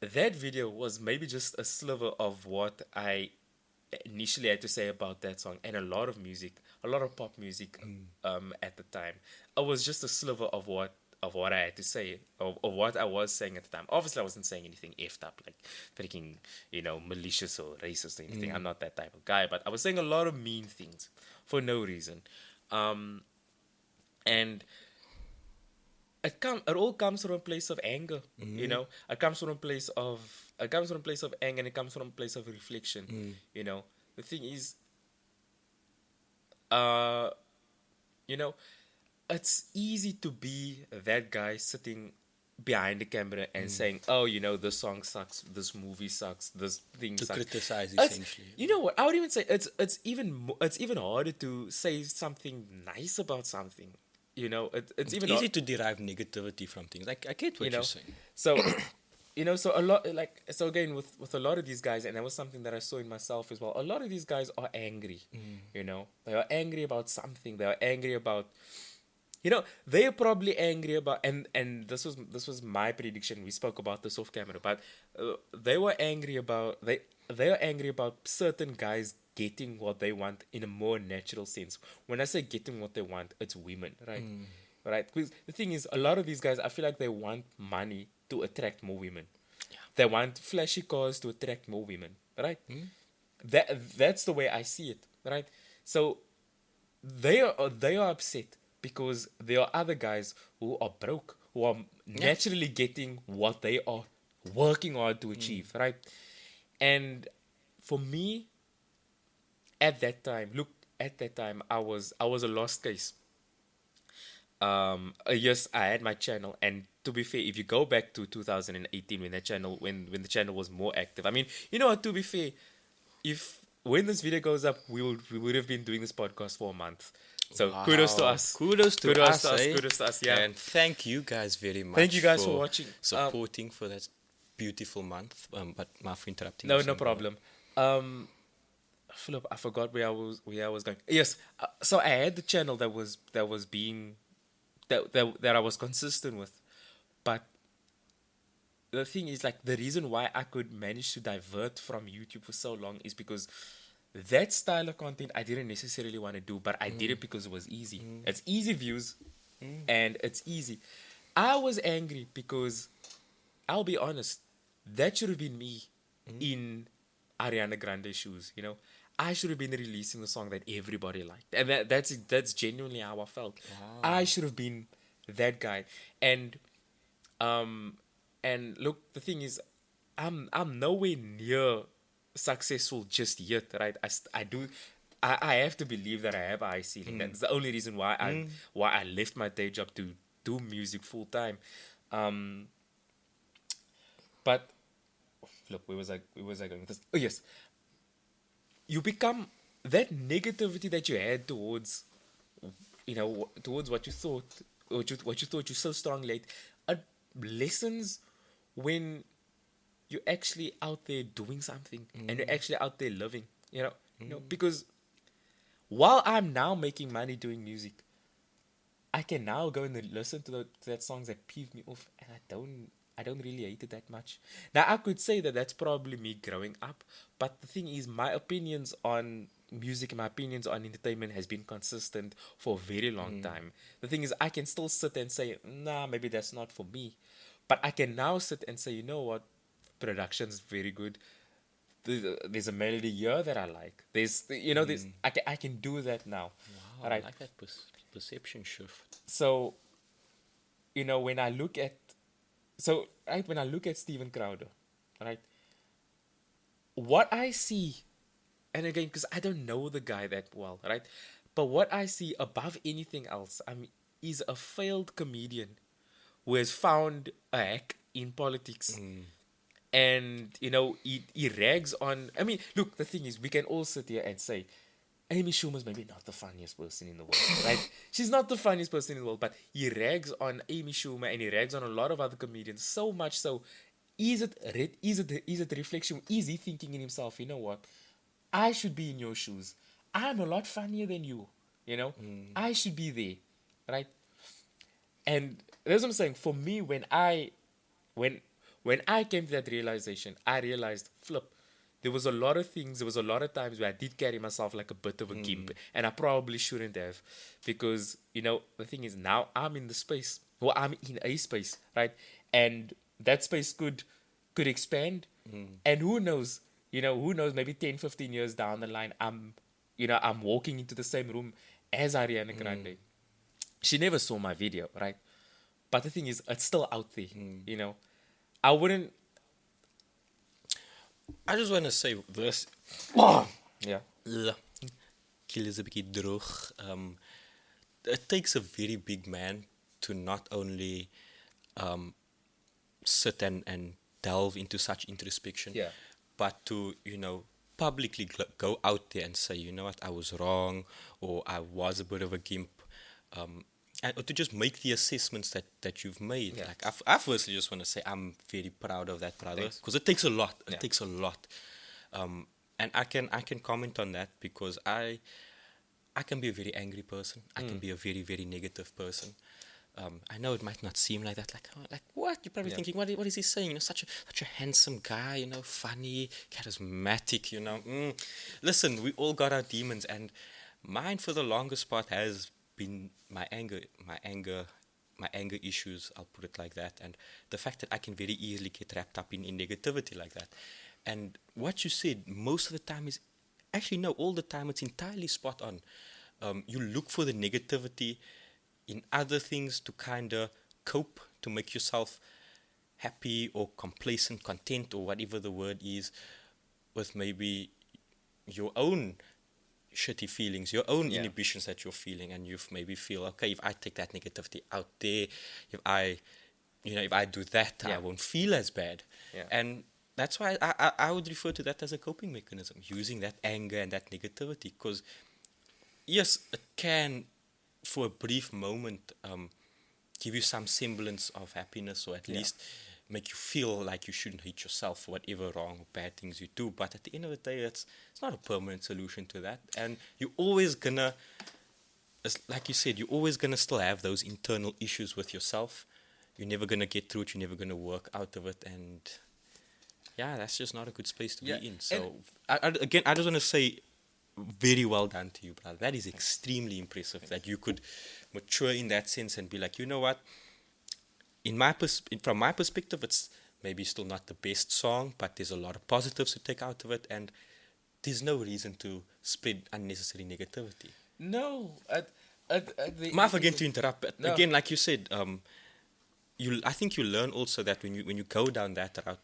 that video was maybe just a sliver of what I initially had to say about that song, and a lot of music a lot of pop music at the time. It was just a sliver of what I had to say, of what I was saying at the time. Obviously, I wasn't saying anything effed up, like freaking, malicious or racist or anything. I'm not that type of guy, but I was saying a lot of mean things for no reason. And it all comes from a place of anger, It comes from a place of anger, and it comes from a place of reflection. The thing is, it's easy to be that guy sitting behind the camera and saying, "Oh, this song sucks, this movie sucks, this thing To sucks." criticize, It's- essentially. You know what? I would even say it's even harder to say something nice about something. It's even Easy to derive negativity from things. Like, I get what you're saying. So, so a lot, so again, with a lot of these guys, and that was something that I saw in myself as well. A lot of these guys are angry. They are angry about something. They are angry about, they are probably angry about, and this was my prediction. We spoke about this off camera, but they were angry about they are angry about certain guys getting what they want in a more natural sense. When I say getting what they want, it's women, right? Right? Because the thing is, a lot of these guys, I feel like they want money to attract more women. They want flashy cars to attract more women, right? That's the way I see it, right? So they are upset because there are other guys who are broke, who are naturally getting what they are working hard to achieve, right? And for me, at that time, I was a lost case. Yes, I had my channel, and to be fair, if you go back to 2018 when the channel was more active, I mean, what? To be fair, when this video goes up, we would have been doing this podcast for a month. So kudos to Wow. us. Kudos to us, eh? Kudos to us. Yeah. And thank you guys very much. Thank you guys for watching. supporting for that beautiful month. But my for interrupting. No, you, no so- problem. Philip, I forgot where I was going. Yes, so I had the channel that was being that I was consistent with, but the thing is, like, the reason why I could manage to divert from YouTube for so long is because that style of content I didn't necessarily want to do, but I did it because it was easy. It's easy views, and it's easy. I was angry because, I'll be honest, that should have been me in Ariana Grande's shoes. I should have been releasing the song that everybody liked, and that's genuinely how I felt. I should have been that guy, and look, the thing is, I'm nowhere near successful just yet, right? I have to believe that I have a high ceiling. That's the only reason why I left my day job to do music full time. But look, where was I going with this? Oh yes, you become that negativity that you had towards, towards what you thought, what you thought you so strongly at, lessens when you're actually out there doing something and you're actually out there living. Because while I'm now making money doing music, I can now go and listen to that songs that peeve me off, and I don't really hate it that much. Now, I could say that that's probably me growing up, but the thing is, my opinions on music and my opinions on entertainment has been consistent for a very long time. The thing is, I can still sit and say, nah, maybe that's not for me. But I can now sit and say, you know what, production's very good. There's a melody here that I like. There's I can do that now. Wow, Right. I like that perception shift. So, when I look at Steven Crowder, right, what I see, and again, because I don't know the guy that well, right, but what I see above anything else, is a failed comedian who has found a hack in politics. And, he rags on. I mean, look, the thing is, we can all sit here and say, Amy Schumer's maybe not the funniest person in the world, right? She's not the funniest person in the world, but he rags on Amy Schumer and he rags on a lot of other comedians so much so. Is it a reflection? Is he thinking in himself, you know what? I should be in your shoes. I'm a lot funnier than you, I should be there, right? And that's what I'm saying. For me, when I came to that realization, I realized, flip, there was a lot of things, there was a lot of times where I did carry myself like a bit of a gimp, and I probably shouldn't have, because the thing is, now I'm in the space, or I'm in a space, right? And that space could expand, and who knows, maybe 10, 15 years down the line, I'm walking into the same room as Ariana Grande. She never saw my video, right? But the thing is, it's still out there, I wouldn't. I just want to say this. Yeah. Keel is 'n bietjie droog. It takes a very big man to not only sit and delve into such introspection, Yeah. but to, publicly go out there and say, you know what, I was wrong, or I was a bit of a gimp, and or to just make the assessments that you've made. Yeah. Like, I firstly just want to say I'm very proud of that, brother, Thanks. because it takes a lot. It Yeah. takes a lot, and I can comment on that because I can be a very angry person. I can be a very, very negative person. I know it might not seem like that. Like what? You're probably Yeah. thinking, what is he saying? Such a handsome guy. Funny, charismatic. Listen, we all got our demons, and mine for the longest part has been my anger issues. I'll put it like that, and the fact that I can very easily get wrapped up in negativity like that. And what you said most of the time is actually no, all the time it's entirely spot on. You look for the negativity in other things to kind of cope, to make yourself happy or complacent, content, or whatever the word is, with maybe your own shitty feelings, your own Yeah. inhibitions that you're feeling, and you maybe feel, okay, if I take that negativity out there, if I do that, I Yeah. won't feel as bad. Yeah. And that's why I would refer to that as a coping mechanism, using that anger and that negativity, because yes, it can, for a brief moment, give you some semblance of happiness, or at Yeah. least make you feel like you shouldn't hate yourself for whatever wrong or bad things you do. But at the end of the day, it's not a permanent solution to that. And you're always gonna, like you said, you're always gonna still have those internal issues with yourself. You're never gonna get through it. You're never gonna work out of it. And yeah, that's just not a good space to Yeah, be in. So again, I just want to say, very well done to you, brother. That is extremely impressive that you could mature in that sense and be like, you know what? From my perspective, it's maybe still not the best song, but there's a lot of positives to take out of it, and there's no reason to spread unnecessary negativity. No. Maaf again to interrupt, but No. again, like you said, I think you learn also that when you go down that route,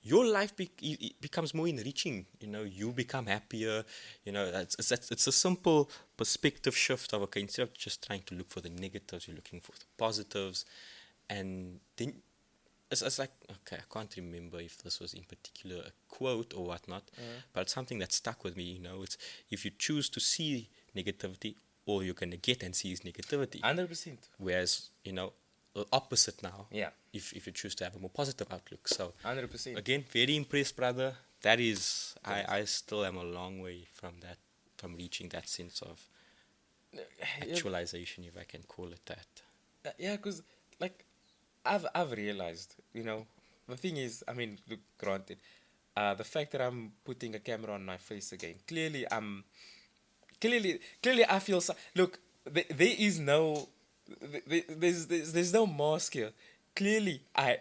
your life becomes more enriching. You become happier. It's a simple perspective shift of, okay, instead of just trying to look for the negatives, you're looking for the positives. And then it's like, okay, I can't remember if this was in particular a quote or whatnot, but it's something that stuck with me. It's, if you choose to see negativity, all you're going to get and see is negativity. 100%. Whereas, the opposite now, Yeah. if you choose to have a more positive outlook. So 100%. again, very impressed, brother. That is, I still am a long way from that, from reaching that sense of actualization, if I can call it that. Yeah, because like I've realized, the thing is, I mean, look, granted, the fact that I'm putting a camera on my face again, clearly I feel look, there is no, there's no mask here. Clearly, I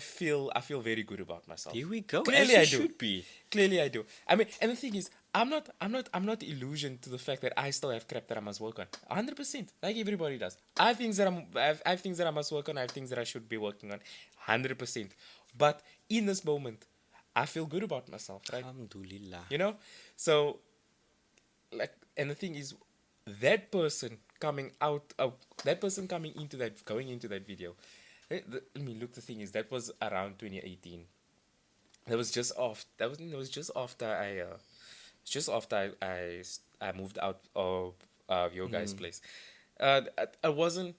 feel very good about myself. Here we go. Clearly, as I you do. should be. Clearly, I do. I mean, and the thing is, I'm not illusioned to the fact that I still have crap that I must work on. 100%, like everybody does. I have things that I have things that I must work on. I have things that I should be working on. 100%. But in this moment, I feel good about myself, right? Alhamdulillah. So, like, and the thing is, that person coming into that video. I mean, look, the thing is, that was around 2018. That was just off. It was just after I moved out of your guys' place. I wasn't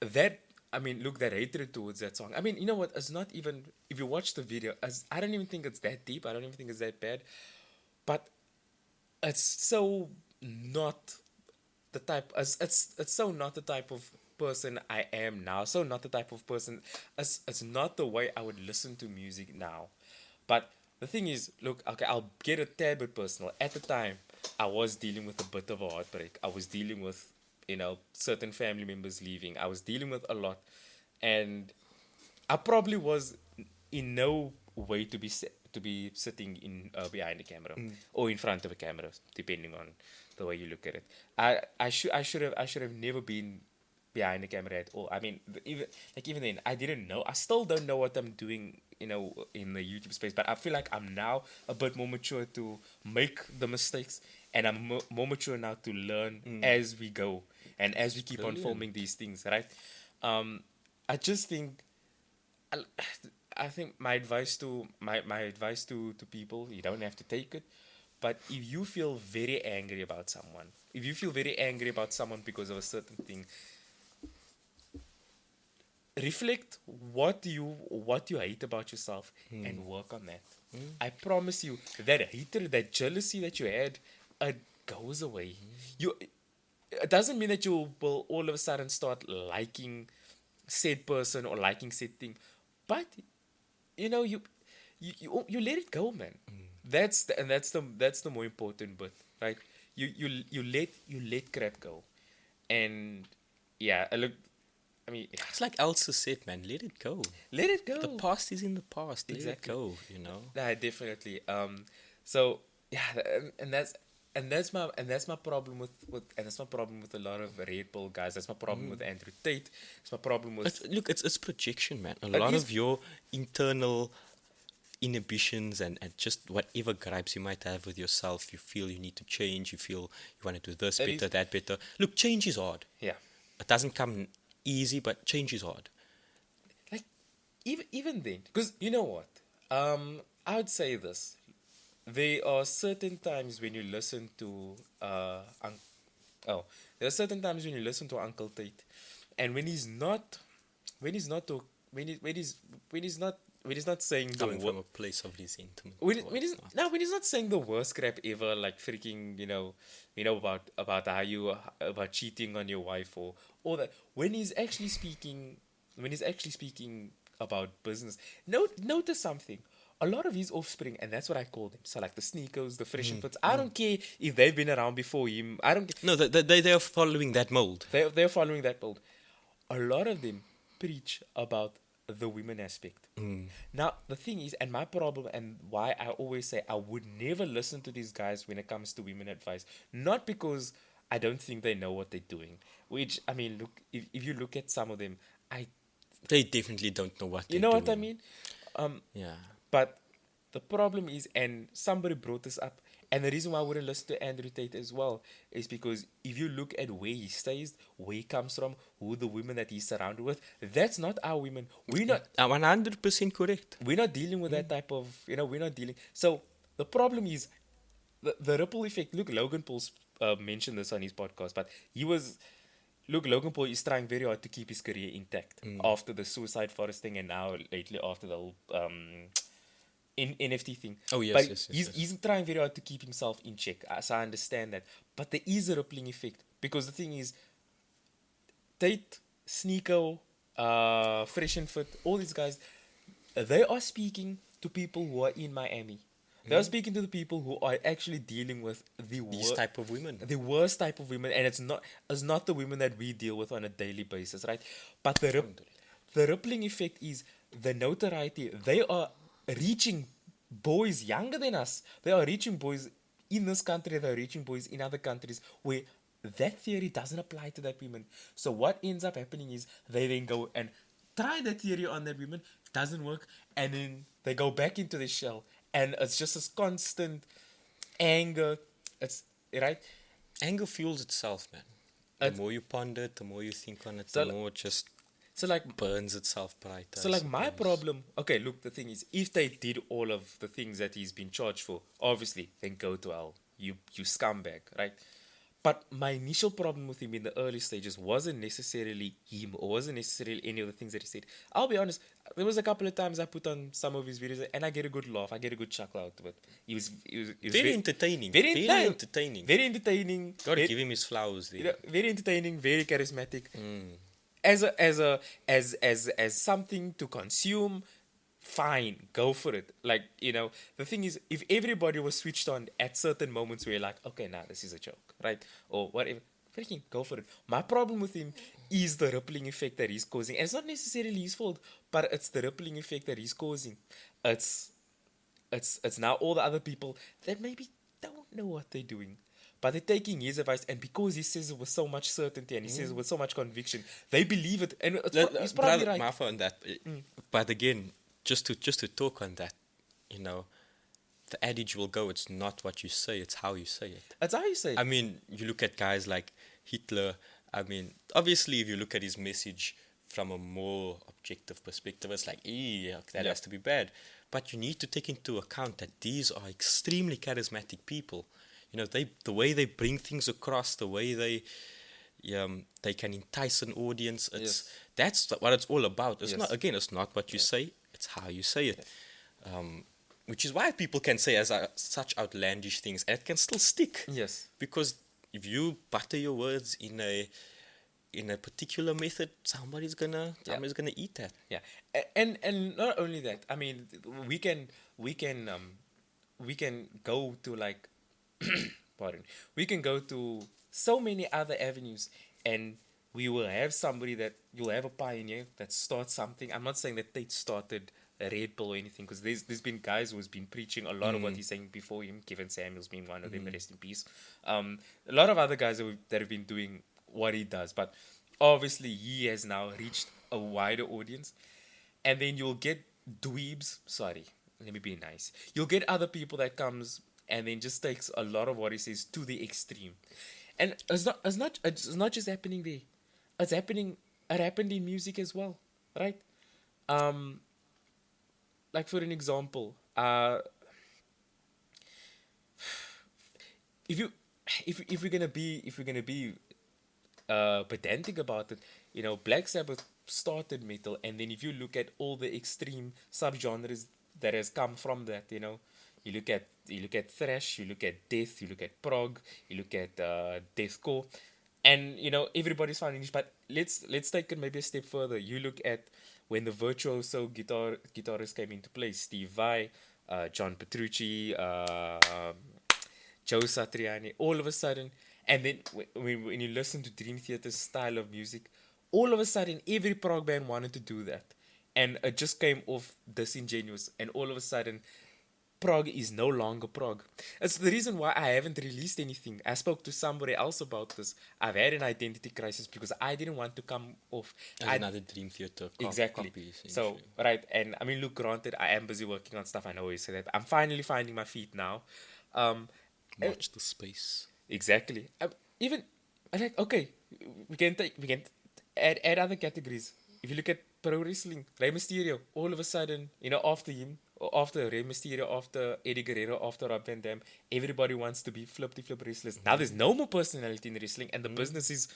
that. I mean, look, that hatred towards that song. I mean, you know what? It's not even, if you watch the video, I don't even think it's that deep. I don't even think it's that bad. But it's so not the type. It's so not the type of person I am now. So not the type of person. It's not the way I would listen to music now. But the thing is, look, okay, I'll get a tad bit personal. At the time, I was dealing with a bit of a heartbreak. I was dealing with, certain family members leaving. I was dealing with a lot. And I probably was in no way to be sitting in behind the camera or in front of a camera, depending on the way you look at it. I should have never been behind the camera at all. I mean, even then, I didn't know. I still don't know what I'm doing, in the YouTube space. But I feel like I'm now a bit more mature to make the mistakes, and I'm more mature now to learn as we go and as we keep on filming these things, right? I just think, I think my advice to people, you don't have to take it, but if you feel very angry about someone, because of a certain thing, reflect what you hate about yourself and work on that. I promise you that hatred, that jealousy that you had, it goes away. It doesn't mean that you will all of a sudden start liking said person or liking said thing, but you let it go, man. That's the more important bit, right? You let crap go, and yeah, look. I mean, It's like Elsa said, man. Let it go. let it go. The past is in the past. Exactly. Let it go. Nah, definitely. So yeah, and that's my problem with a lot of Red Bull guys. That's my problem with Andrew Tate. It's my problem with It's projection, man. A lot is- of your internal inhibitions and just whatever gripes you might have with yourself, you feel you need to change. You feel you want to do this It better, is- that better. Look, change is hard. yeah. It doesn't come easy, but change is hard. Like even then, because you know what, I would say this: there are certain times when you listen to there are certain times when you listen to Uncle Tate, and when he's not saying the Coming from wo- a place of resentment. when he's not saying the worst crap ever, like freaking, about how you about cheating on your wife or all that. When he's actually speaking about business, notice something. A lot of his offspring, and that's what I call them. So like the sneakers, the fresh and fits. I don't care if they've been around before him. I don't. No, they are following that mold. They're following that build. A lot of them preach about the women aspect. Now, the thing is, and my problem, and why I always say I would never listen to these guys when it comes to women advice, not because I don't think they know what they're doing. Which, I mean, look, if you look at some of them, They definitely don't know what you they're know what I doing. mean? Yeah. But the problem is, and somebody brought this up, and the reason why I wouldn't listen to Andrew Tate as well is because if you look at where he stays, where he comes from, who the women that he's surrounded with, that's not our women. We're not 100% correct. we're not dealing with that type of, we're not dealing. So the problem is the ripple effect. Look, Logan Paul's mentioned this on his podcast, but Logan Paul is trying very hard to keep his career intact after the Suicide Forest thing, and now lately after the whole NFT thing. Oh, yes, but yes, he's trying very hard to keep himself in check. So I understand that, but there is a rippling effect because the thing is, Tate, Sneeko, Fresh and Fit, all these guys, they are speaking to people who are in Miami. They are speaking to the people who are actually dealing with These type of women. the worst type of women, and it's not the women that we deal with on a daily basis, right? But the rippling effect is the notoriety. They are reaching boys younger than us. They are reaching boys in this country. They are reaching boys in other countries where that theory doesn't apply to that women. So what ends up happening is they then go and try that theory on that women, doesn't work, and then they go back into the shell. And it's just this constant anger. It's right. Anger fuels itself, man. The more you ponder it, the more you think on it, So the more it just So like burns itself brighter. So like my problem, okay, look, the thing is, if they did all of the things that he's been charged for, obviously, then go to hell. You scumbag, right? But my initial problem with him in the early stages wasn't necessarily him or wasn't necessarily any of the things that he said. I'll be honest, there was a couple of times I put on some of his videos and I get a good laugh, I get a good chuckle out of it. He was very entertaining. Very entertaining. Very entertaining. Gotta give him his flowers there. Very entertaining, very charismatic. As something to consume, fine, go for it. Like, the thing is, if everybody was switched on at certain moments where you're like, okay, nah, this is a joke, right? Or whatever, freaking go for it. My problem with him is the rippling effect that he's causing. And it's not necessarily his fault, but it's the rippling effect that he's causing. It's now all the other people that maybe don't know what they're doing, but they're taking his advice, and because he says it with so much certainty and he says it with so much conviction, they believe it, and he's probably right. Martha on that. But again, just to talk on that, the adage will go, it's not what you say, it's how you say it. That's how you say it. I mean, you look at guys like Hitler. I mean, obviously, if you look at his message from a more objective perspective, it's like, that has to be bad. But you need to take into account that these are extremely charismatic people. The way they bring things across, the way they can entice an audience. That's what it's all about. It's not, again, it's not what you say, it's how you say it. Which is why people can say such outlandish things, and it can still stick. Yes. Because if you butter your words in a particular method, somebody's gonna eat that. Yeah, and not only that. I mean, we can go to like, pardon. We can go to so many other avenues, and we will have somebody that you'll have a pioneer that starts something. I'm not saying that they started a Red Bull or anything, because there's been guys who's been preaching a lot of what he's saying before him. Kevin Samuels being one of them, rest in peace. A lot of other guys that have been doing what he does, but obviously he has now reached a wider audience, and then you'll get dweebs. Sorry, let me be nice. You'll get other people that comes and then just takes a lot of what he says to the extreme, and it's not just happening there. It happened in music as well, right? Like for an example, if we're gonna be pedantic about it, Black Sabbath started metal, and then if you look at all the extreme subgenres that has come from that, you look at thrash, you look at death, you look at prog, you look at deathcore, and everybody's finding niche. But let's take it maybe a step further. You look at when the virtuoso guitarists came into play, Steve Vai, John Petrucci, Joe Satriani, all of a sudden, and then when you listen to Dream Theater's style of music, all of a sudden every prog band wanted to do that, and it just came off disingenuous, and all of a sudden prog is no longer prog. It's the reason why I haven't released anything. I spoke to somebody else about this. I've had an identity crisis because I didn't want to come off another Dream Theater exactly. Copy, so right, and I mean, look, granted, I am busy working on stuff. I know you say that. I'm finally finding my feet now. Watch the space. Exactly. Even like, okay, we can add other categories. If you look at pro wrestling, Rey Mysterio, all of a sudden, after him, after Rey Mysterio, after Eddie Guerrero, after Rob Van Dam, everybody wants to be flip wrestlers. Now there's no more personality in wrestling, and the business is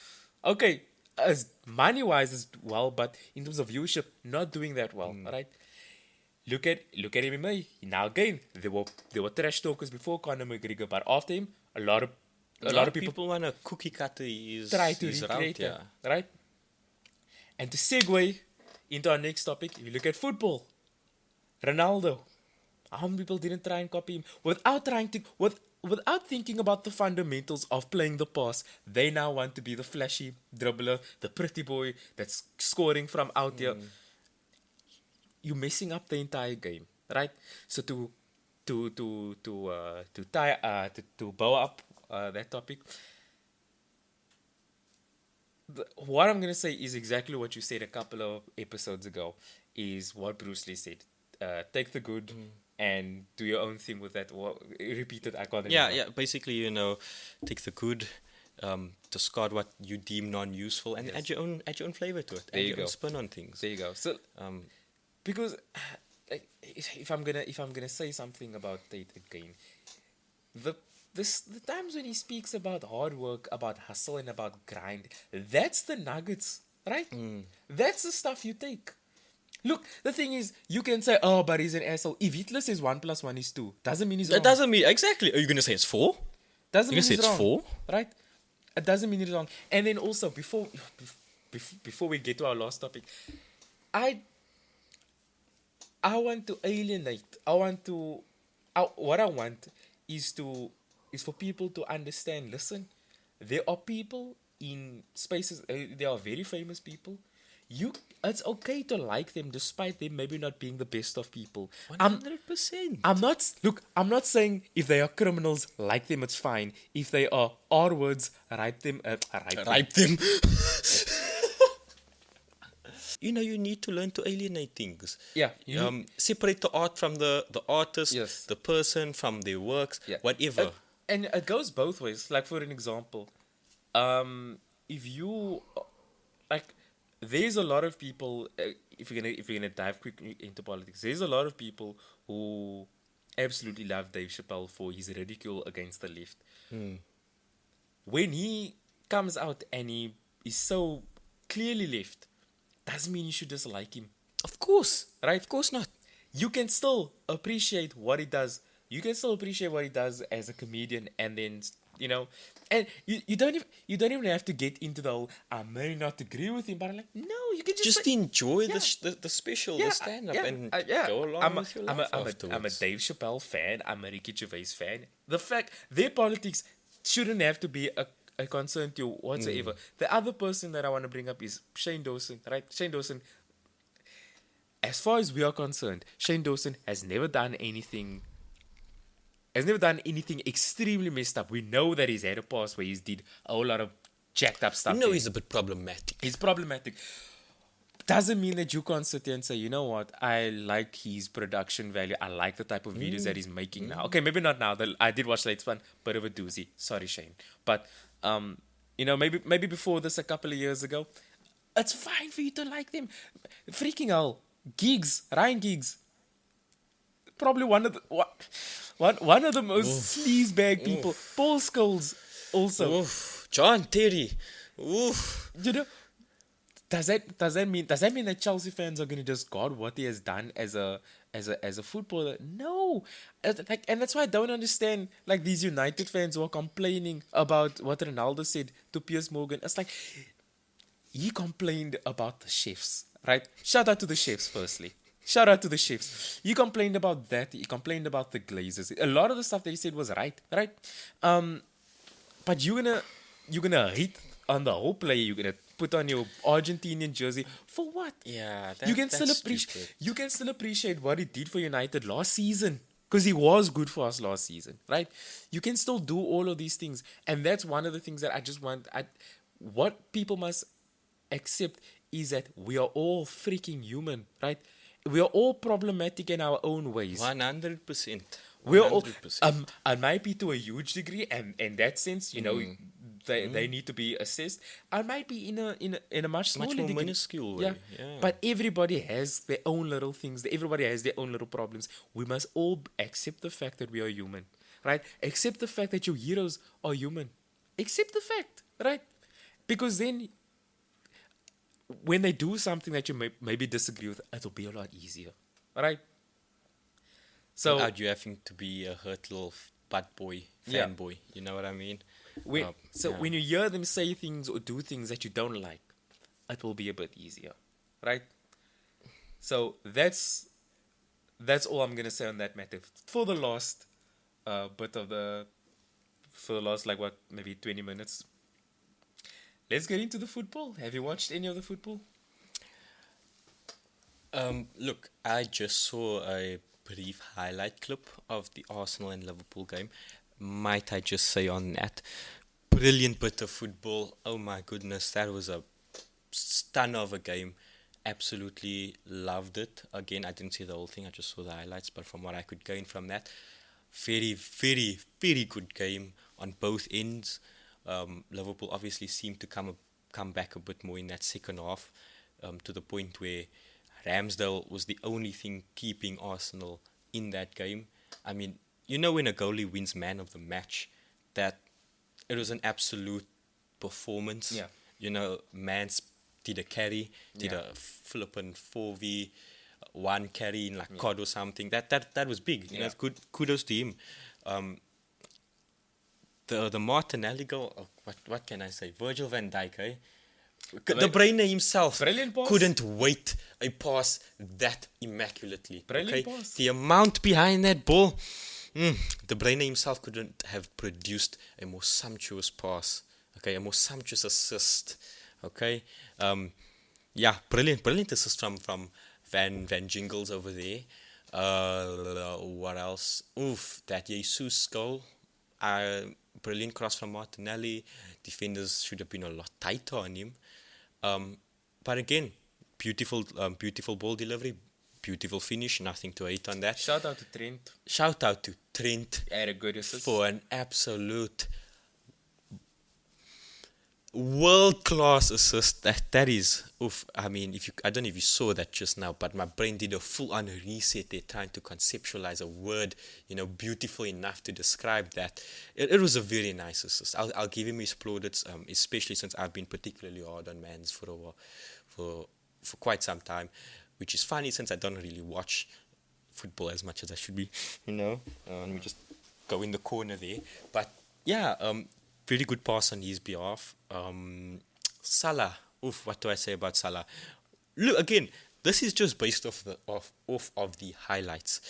okay, as money wise as well, but in terms of viewership, not doing that well. Right? Look at MMA. Now again, there were trash talkers before Conor McGregor, but after him, a lot of people want to cookie cutter try to recreate that, right? And to segue into our next topic, if you look at football, Ronaldo, how many people didn't try and copy him without thinking about the fundamentals of playing the pass? They now want to be the flashy dribbler, the pretty boy that's scoring from out here. You're messing up the entire game, right? So to bow up that topic, what I'm gonna say is exactly what you said a couple of episodes ago. Is what Bruce Lee said. Take the good and do your own thing with that. Repeat it. I can't remember. Yeah. Basically, take the good, discard what you deem non-useful, and add your own flavor to it. Add your own spin on things. There you go. So, because if I'm gonna say something about Tate again, the times when he speaks about hard work, about hustle, and about grind, that's the nuggets, right? That's the stuff you take. Look, the thing is, you can say, oh, but he's an asshole. If Hitler says 1 + 1 is 2, doesn't mean he's wrong. That doesn't mean, exactly. Are you going to say it's 4? Doesn't mean he's wrong. 4? Right? It doesn't mean it's wrong. And then also, before we get to our last topic, I I want to alienate. I want to. What I want is for people to understand. Listen, there are people in spaces. There are very famous people. It's okay to like them despite them maybe not being the best of people. 100%. I'm not saying if they are criminals, like them, it's fine. If they are R words, write them. Ripe them. You need to learn to alienate things. Yeah. Separate the art from the artist, Yes. the person from their works, Yeah. whatever. And it goes both ways. Like for an example, if you like, there's a lot of people. If you're gonna dive quickly into politics, there's a lot of people who absolutely love Dave Chappelle for his ridicule against the left. When he comes out and he is so clearly left, doesn't mean you should dislike him, Of course. right? Of course not. You can still appreciate what he does. You can still appreciate what he does as a comedian, and then and you don't even have to get into the whole I may not agree with him, but I'm like, no, you can just say, enjoy Yeah. the special, Yeah, the stand up, and yeah. go along I'm with your I'm life I'm a afterwards. Dave Chappelle fan. I'm a Ricky Gervais fan. The fact their politics shouldn't have to be a concern to you whatsoever. The other person that I want to bring up is Shane Dawson, right? Shane Dawson, as far as we are concerned, Shane Dawson has never done anything extremely messed up. We know that he's had a past where he's did a whole lot of jacked up stuff. He's a bit problematic. He's problematic. Doesn't mean that you can't sit there and say, you know what, I like his production value. I like the type of videos that he's making now. Okay, maybe not now. I did watch Late Span, bit of a doozy. Sorry, Shane. But maybe before this a couple of years ago, it's fine for you to like them. Freaking hell, Ryan Giggs, probably one of the most sleazebag people. Paul Scholes also. Oof. John Terry. Oof. You know, does that mean that Chelsea fans are gonna discard what he has done as a footballer? No, and that's why I don't understand like these United fans who are complaining about what Ronaldo said to Piers Morgan. It's like he complained about the chefs, right? Shout out to the chefs, firstly. Shout out to the chefs. He complained about that. He complained about the glazers. A lot of the stuff that he said was right? But you're gonna hate on the whole player. You're gonna put on your Argentinian jersey for what? Yeah, You can still appreciate what he did for United last season, because he was good for us last season, right? You can still do all of these things, and that's one of the things that I just want. What people must accept is that we are all freaking human, right? We are all problematic in our own ways. 100%. We are all, 100%. I might be to a huge degree, and in that sense, they need to be assessed. I might be in a much smaller more degree. minuscule way. Yeah. Yeah. But everybody has their own little things. Everybody has their own little problems. We must all accept the fact that we are human, right? Accept the fact that your heroes are human. Accept the fact, right? Because then, when they do something that you maybe disagree with, it'll be a lot easier, right? So Without you having to be a hurt little butt boy, Yeah. fanboy. You know what I mean? when Yeah. when you hear them say things or do things that you don't like, it will be a bit easier, right? So that's all I'm gonna say on that matter. For the last like what, maybe 20 minutes. Let's get into the football. Have you watched any of the football? Look, I just saw a brief highlight clip of the Arsenal and Liverpool game. Might I just say on that, brilliant bit of football. Oh my goodness, that was a stunner of a game. Absolutely loved it. Again, I didn't see the whole thing, I just saw the highlights, but from what I could gain from that, very, very, very good game on both ends. Liverpool obviously seemed to come back a bit more in that second half, to the point where Ramsdale was the only thing keeping Arsenal in that game. I mean, when a goalie wins man of the match, that it was an absolute performance. Yeah. Mans did a carry, did Yeah. a flippin' 4v1 carry in like COD or something. That was big. Yeah. Good. Kudos to him. The Martinelli goal. What can I say? Virgil van Dijk, eh? De Bruyne himself Brilliant pass. couldn't wait a pass that immaculately. Brilliant okay? pass. The amount behind that ball, De Bruyne himself couldn't have produced a more sumptuous pass. Okay, a more sumptuous assist. Okay, yeah, brilliant assist from Van Jingles over there. What else? Oof, that Jesus goal. Brilliant cross from Martinelli. Defenders should have been a lot tighter on him. But again, beautiful ball delivery, beautiful finish. Nothing to hate on that. Shout out to Trent. Shout out to Trent Had a good assist. for an absolute world-class assist. That is, oof. I mean, I don't know if you saw that just now, but my brain did a full-on reset there, trying to conceptualize a word, beautiful enough to describe that. It was a very nice assist. I'll give him his plaudits, especially since I've been particularly hard on Mans for a while, for quite some time, which is funny since I don't really watch football as much as I should be. Let me just go in the corner there. But yeah, very good pass on his behalf. Salah. Oof, what do I say about Salah? Look, again, this is just based off of the highlights.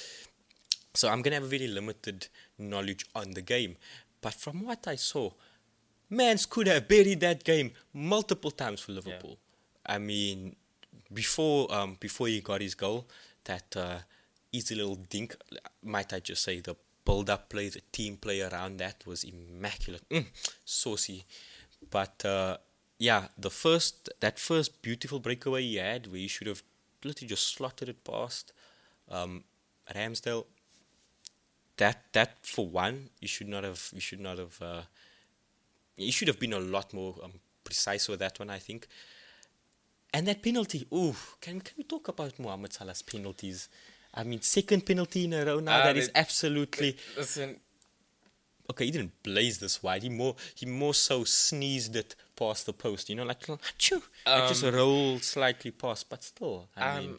So I'm going to have a very limited knowledge on the game. But from what I saw, Mans could have buried that game multiple times for Liverpool. Yeah. I mean, before he got his goal, that easy little dink, might I just say, the build-up play, the team play around that was immaculate. Saucy. But yeah, that first beautiful breakaway he had, where he should have literally just slotted it past Ramsdale. That for one, you should have been a lot more precise with that one, I think. And that penalty, can we talk about Mohamed Salah's penalties? I mean, second penalty in a row now. That is absolutely. Listen. Okay, he didn't blaze this wide. He more so sneezed it past the post. Like achoo, like just rolled slightly past. But still, I mean,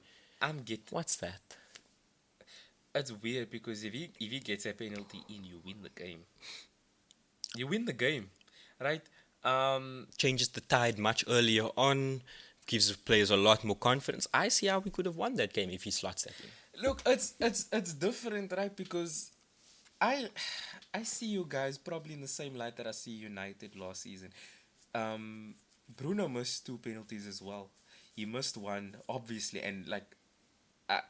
what's that? It's weird because if he gets a penalty in, you win the game. You win the game, right? Changes the tide much earlier on. Gives the players a lot more confidence. I see how we could have won that game if he slots that in. Look, it's different, right? Because I see you guys probably in the same light that I see United last season. Bruno missed 2 penalties as well. He missed one, obviously, and like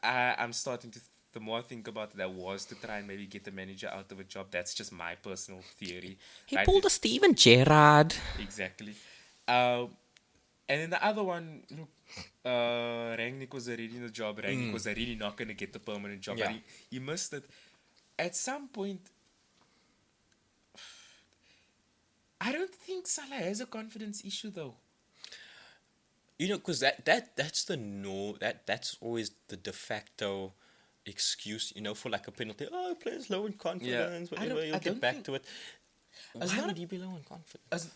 I'm starting to. The more I think about that was to try and maybe get the manager out of a job. That's just my personal theory. He pulled a Steven Gerrard. Exactly. And then the other one, Rangnick was already in the job. Rangnick was already not going to get the permanent job. Yeah. But he missed it. At some point, I don't think Salah has a confidence issue, though. Because that's the no. That's always the de facto excuse, for like a penalty. Oh, players low in confidence. Yeah. Whatever. You'll get back to it. Why would he be low in confidence?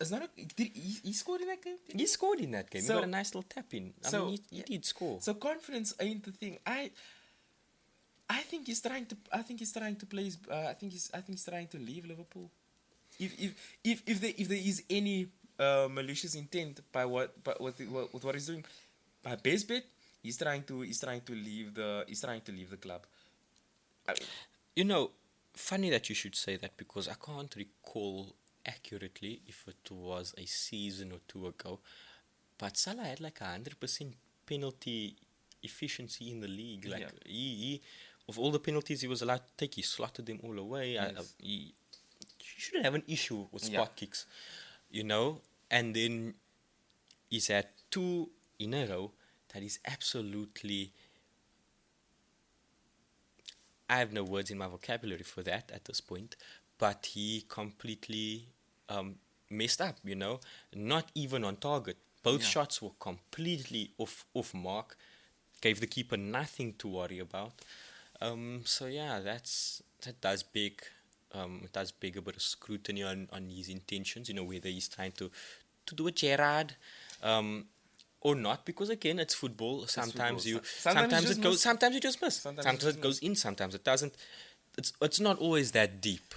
Did he scored in that game? He scored in that game. So, he got a nice little tap in. I mean, he did score. So confidence ain't the thing. I think he's trying to. I think he's trying to play. I think he's trying to leave Liverpool. If there is any malicious intent with what he's doing, my best bet, he's trying to leave the club. I mean, funny that you should say that, because I can't recall accurately if it was a season or two ago, but Salah had like 100% penalty efficiency in the league. Like he of all the penalties he was allowed to take, he slotted them all away. Yes. He shouldn't have an issue with spot kicks, and then he's had 2 in a row that is absolutely. I have no words in my vocabulary for that at this point, but he completely messed up, not even on target. Both shots were completely off mark, gave the keeper nothing to worry about. So yeah, that does beg a bit of scrutiny on his intentions, whether he's trying to do a Gerrard, or not, because again, it's football. Sometimes you just miss. Sometimes it goes in, sometimes it doesn't. It's not always that deep.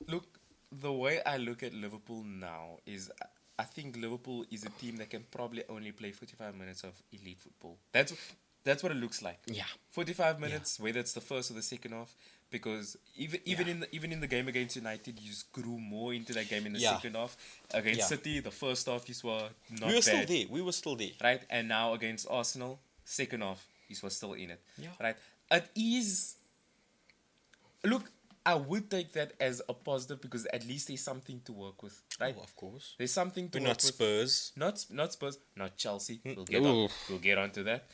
Look, the way I look at Liverpool now is I think Liverpool is a team that can probably only play 45 minutes of elite football. That's what it looks like. Yeah. 45 minutes, whether it's the first or the second half, because even in the game against United, you just grew more into that game in the Yeah. second half. Against Yeah. City, the first half you were not We were still bad, there. We were still there. right? And now against Arsenal, second half you were still in it, Yeah. right? It is. Look, I would take that as a positive because at least there's something to work with, right? Oh, of course. There's something to We're work not with. Spurs. Not Spurs, not Chelsea. We'll Ooh. get on to that.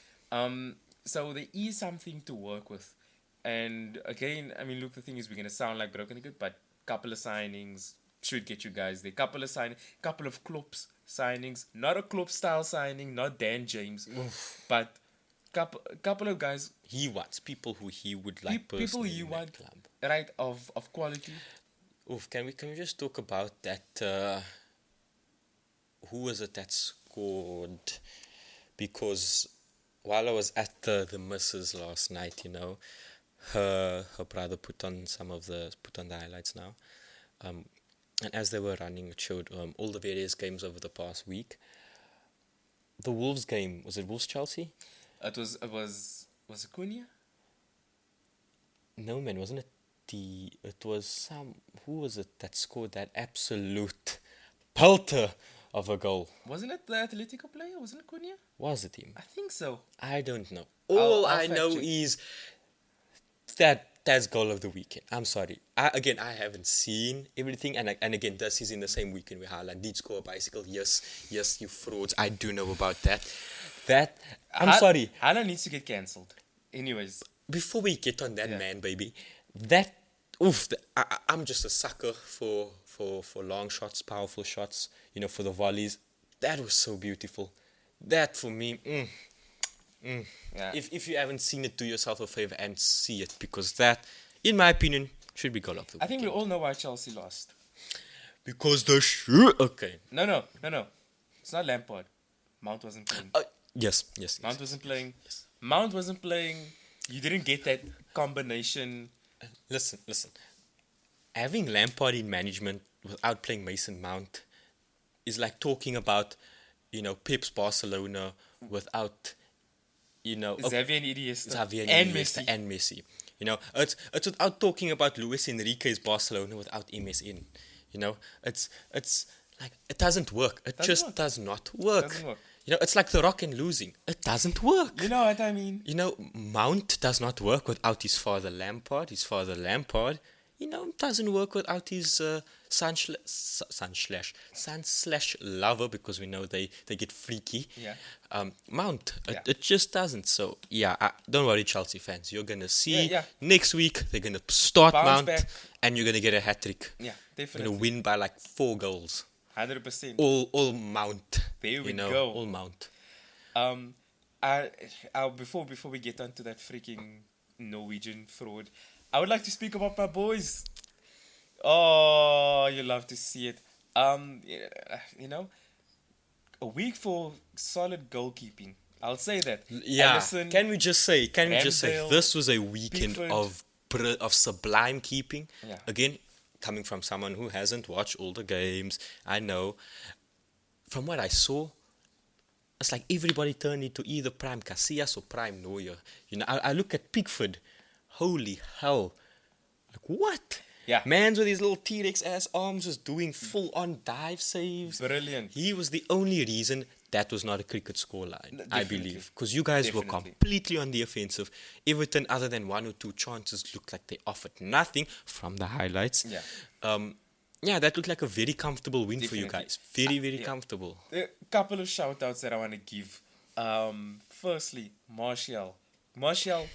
So there is something to work with, and again, I mean, look, the thing is, we're gonna sound like broken record, but couple of signings should get you guys there. Couple of Klopp's signings, not a Klopp style signing, not Dan James, but couple of guys, He wants people who he would like people personally you in that want, club. right, of quality. Oof, can we just talk about that? Who was it that scored? Because while I was at the missus last night, her brother put on the highlights now, and as they were running, it showed all the various games over the past week. The Wolves game, was it Wolves Chelsea? It was it Cunha? No, man, wasn't it it was who was it that scored that absolute pelter of a goal? Wasn't it the Atletico player? Wasn't it Cunha? Was it him? I think so. I don't know. All I'll I fact know check. is that's goal of the weekend. I'm sorry. I haven't seen everything, and again, this is in the same weekend where Halal did score a bicycle. Yes, you frauds. I do know about that. I'm sorry. Hannah needs to get cancelled. Anyways, Before we get on that, Yeah. man, baby, I'm just a sucker for long shots, powerful shots. For the volleys. That was so beautiful. That for me. yeah. If you haven't seen it, do yourself a favor and see it, because that, in my opinion, should be goal of the I think we weekend. all know why Chelsea lost. Because the shoe. Okay. No. It's not Lampard. Mount wasn't playing. Yes. Mount wasn't playing. Mount wasn't playing. You didn't get that combination. Listen. Having Lampard in management without playing Mason Mount is like talking about, Pep's Barcelona without, Xavier and Iniesta. Xavier and Iniesta Messi. and Messi. It's without talking about Luis Enrique's Barcelona without MSN. It's like it doesn't work. It Doesn't just work. does not work. Doesn't work. It's like The Rock and losing. It doesn't work. You know what I mean? Mount does not work without his father Lampard. His father Lampard, doesn't work without his son slash lover, because we know they get freaky. Yeah. Mount, Yeah. it just doesn't. So yeah, don't worry, Chelsea fans. You're gonna see Yeah. next week they're gonna start Bounce Mount, back. and you're gonna get a hat trick. Yeah, You're definitely. gonna win by like 4 goals. 100%. All Mount. There we go. All Mount. Before we get on to that freaking Norwegian fraud, I would like to speak about my boys. Oh, you love to see it. A week for solid goalkeeping. I'll say that. Yeah. Allison, Can we just say Ramsdale, this was a weekend Pickford. of sublime keeping. Yeah. Again, coming from someone who hasn't watched all the games, I know. From what I saw, it's like everybody turned into either prime Casillas or prime Neuer. I look at Pickford. Holy hell. Like, what? Yeah. Man's with his little T-Rex ass arms was doing full-on dive saves. Brilliant. He was the only reason that was not a cricket scoreline, I Definitely. believe. Because you guys were Definitely. completely on the offensive. Everton, other than 1 or 2 chances, looked like they offered nothing from the highlights. Yeah. That looked like a very comfortable win for you Definitely. guys. Very, very yeah. comfortable. A couple of shout outs that I want to give. Firstly, Martial,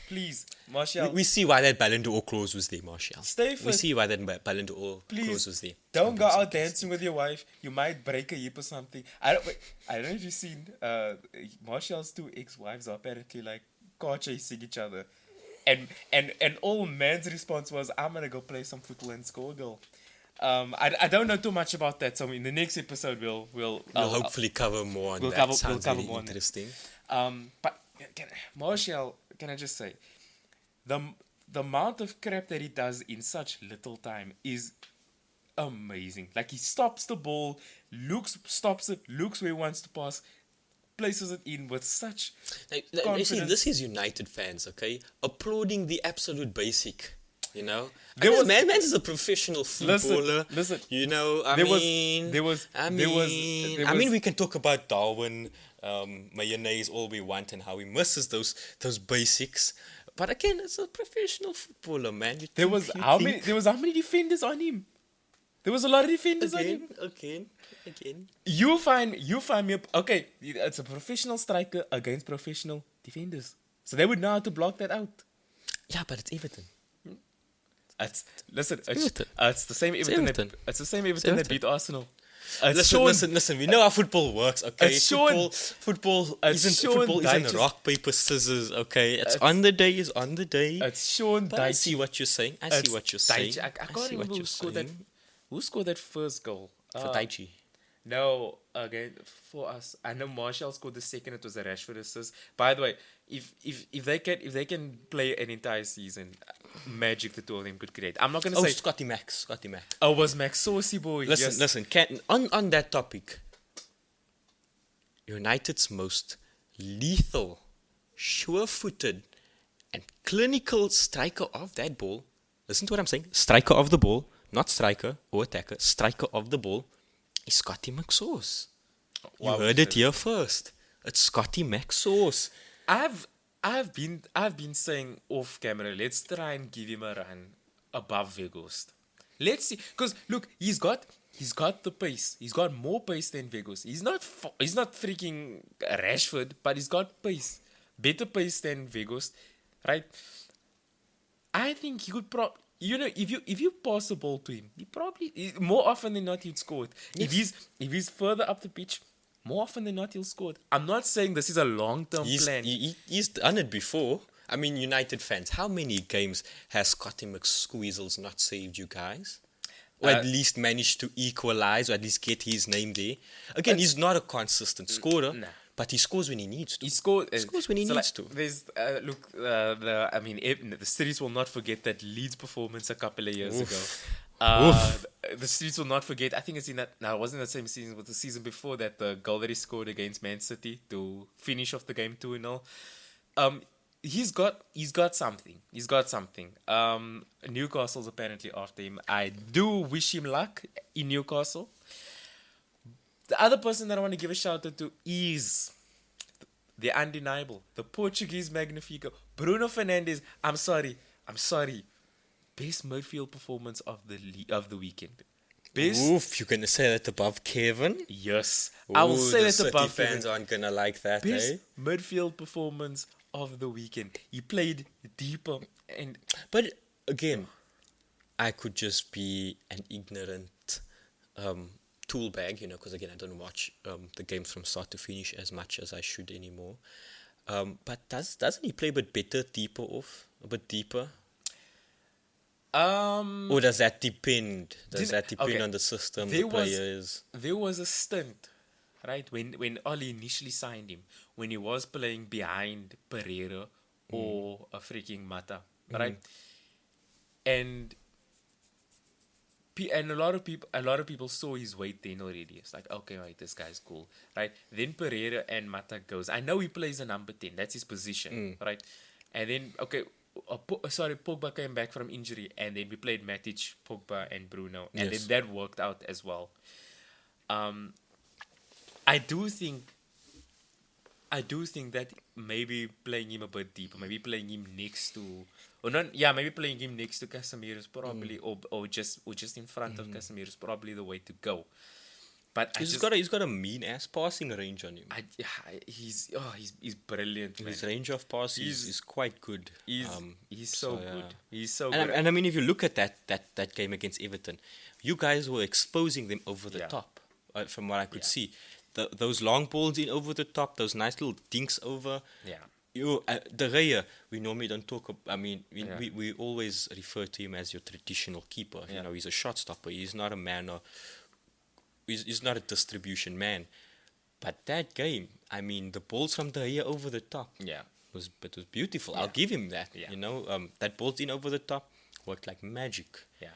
please. Martial, We see why that Ballon d'Or clause was there, Martial. Stay We fit. see why that Ballon d'Or please clause was there. don't go out dancing with your wife. You might break a hip or something. I don't know if you've seen Martial's 2 ex-wives are apparently like car chasing each other, and all man's response was, "I'm gonna go play some football and score a goal." I don't know too much about that, so in the next episode we'll We'll hopefully cover more on we'll that. cover- Sounds we'll cover very more on that. interesting. But Martial, can I just say, the amount of crap that he does in such little time is amazing. Like he stops the ball, stops it, looks where he wants to pass, places it in with such You see, confidence. this is United fans, okay? Applauding the absolute basic, you know? There was- Man's is a professional footballer. listen. You know, I There was- mean... there was- I there was- mean... there I mean, was- we can talk about Darwin, mayonnaise, all we want, and how he misses those basics. But again, it's a professional footballer, man. There was how many defenders on him? There was a lot of defenders on him. Again. You find me okay. It's a professional striker against professional defenders, so they would know how to block that out. Yeah, but it's Everton. It's Everton. it's the same Everton. Everton. It's the same Everton that Everton. beat Arsenal. Listen. We know how football works, okay? It's Sean- Football it's isn't Sean football isn't Dyche's- rock paper scissors, okay? It's on the day is on the day. It's Sean But I Dyche. see what you're saying. I It's see what you're saying. Dyche. I can't see what remember you're saying. who scored that first goal. For Daichi. No, again for us. I know Marshall scored the second. It was a Rashford assist. By the way, if they can play an entire season, magic the two of them could create. I'm not gonna Oh, say. Scotty Mac. Oh, was Max Saucy boy? Yes. Listen. On that topic, United's most lethal, sure-footed, and clinical striker of that ball. Listen to what I'm saying. Striker of the ball, not striker or attacker. Striker of the ball is Scotty McSauce. You Wow, heard it here first. It's Scotty McSauce. I've been saying off camera. Let's try and give him a run above Vegost. Let's see, because look, he's got the pace. He's got more pace than Vegost. He's not freaking Rashford, but he's got pace, better pace than Vegost, right? I think he could if you pass the ball to him, more often than not he'd score it. Yes. If he's further up the pitch, more often than not he'll score it. I'm not saying this is a long-term plan. He's done it before. I mean, United fans, how many games has Scotty McSqueezels not saved you guys? Or at least managed to equalize, or at least get his name there. Again, he's not a consistent scorer, Nah. but he scores when he needs to. He scores when he needs to. There's the streets will not forget that Leeds performance a couple of years ago. The streets will not forget. I think it's in that. No, it wasn't the same season, but the season before that, the goal that he scored against Man City to finish off the game 2-0. He's got something. He's got something. Newcastle's apparently after him. I do wish him luck in Newcastle. The other person that I want to give a shout out to is the undeniable, the Portuguese Magnifico, Bruno Fernandes. I'm sorry. Best midfield performance of the weekend. Best. Oof, you're gonna say that above Kevin? Yes, I will say the that City above fans Kevin. aren't gonna like that, Best eh? midfield performance of the weekend. He played deeper and But again, I could just be an ignorant tool bag, because again, I don't watch the games from start to finish as much as I should anymore. But doesn't he play a bit better, a bit deeper? Or does that depend? On the system, the players? There was a stint, right, when Oli initially signed him, when he was playing behind Pereira or a freaking Mata, right? And a lot of people saw his weight then already. It's like, okay, right, this guy's cool, right? Then Pereira and Mata goes. I know he plays a number 10. That's his position, right? And then, okay, Pogba came back from injury, and then we played Matic, Pogba, and Bruno, and Yes. then that worked out as well. I do think that maybe playing him a bit deeper, maybe playing him next to, maybe playing him next to Casemiro is probably, or just in front of Casemiro is probably the way to go. But He's got a mean ass passing range on him. he's brilliant, man. His range of passes is quite good. He's so yeah. good. He's so And good. I mean, if you look at that game against Everton, you guys were exposing them over the Yeah. top, from what I could see. Those long balls in over the top, those nice little dinks over. Yeah. De Gea, we normally don't talk. Yeah. We always refer to him as your traditional keeper. Yeah. He's a shot stopper. He's not a man or he's not a distribution man. But that game, I mean, the balls from De Gea over the top. Yeah. was beautiful. I'll give him that. Yeah. That balls in over the top worked like magic. Yeah.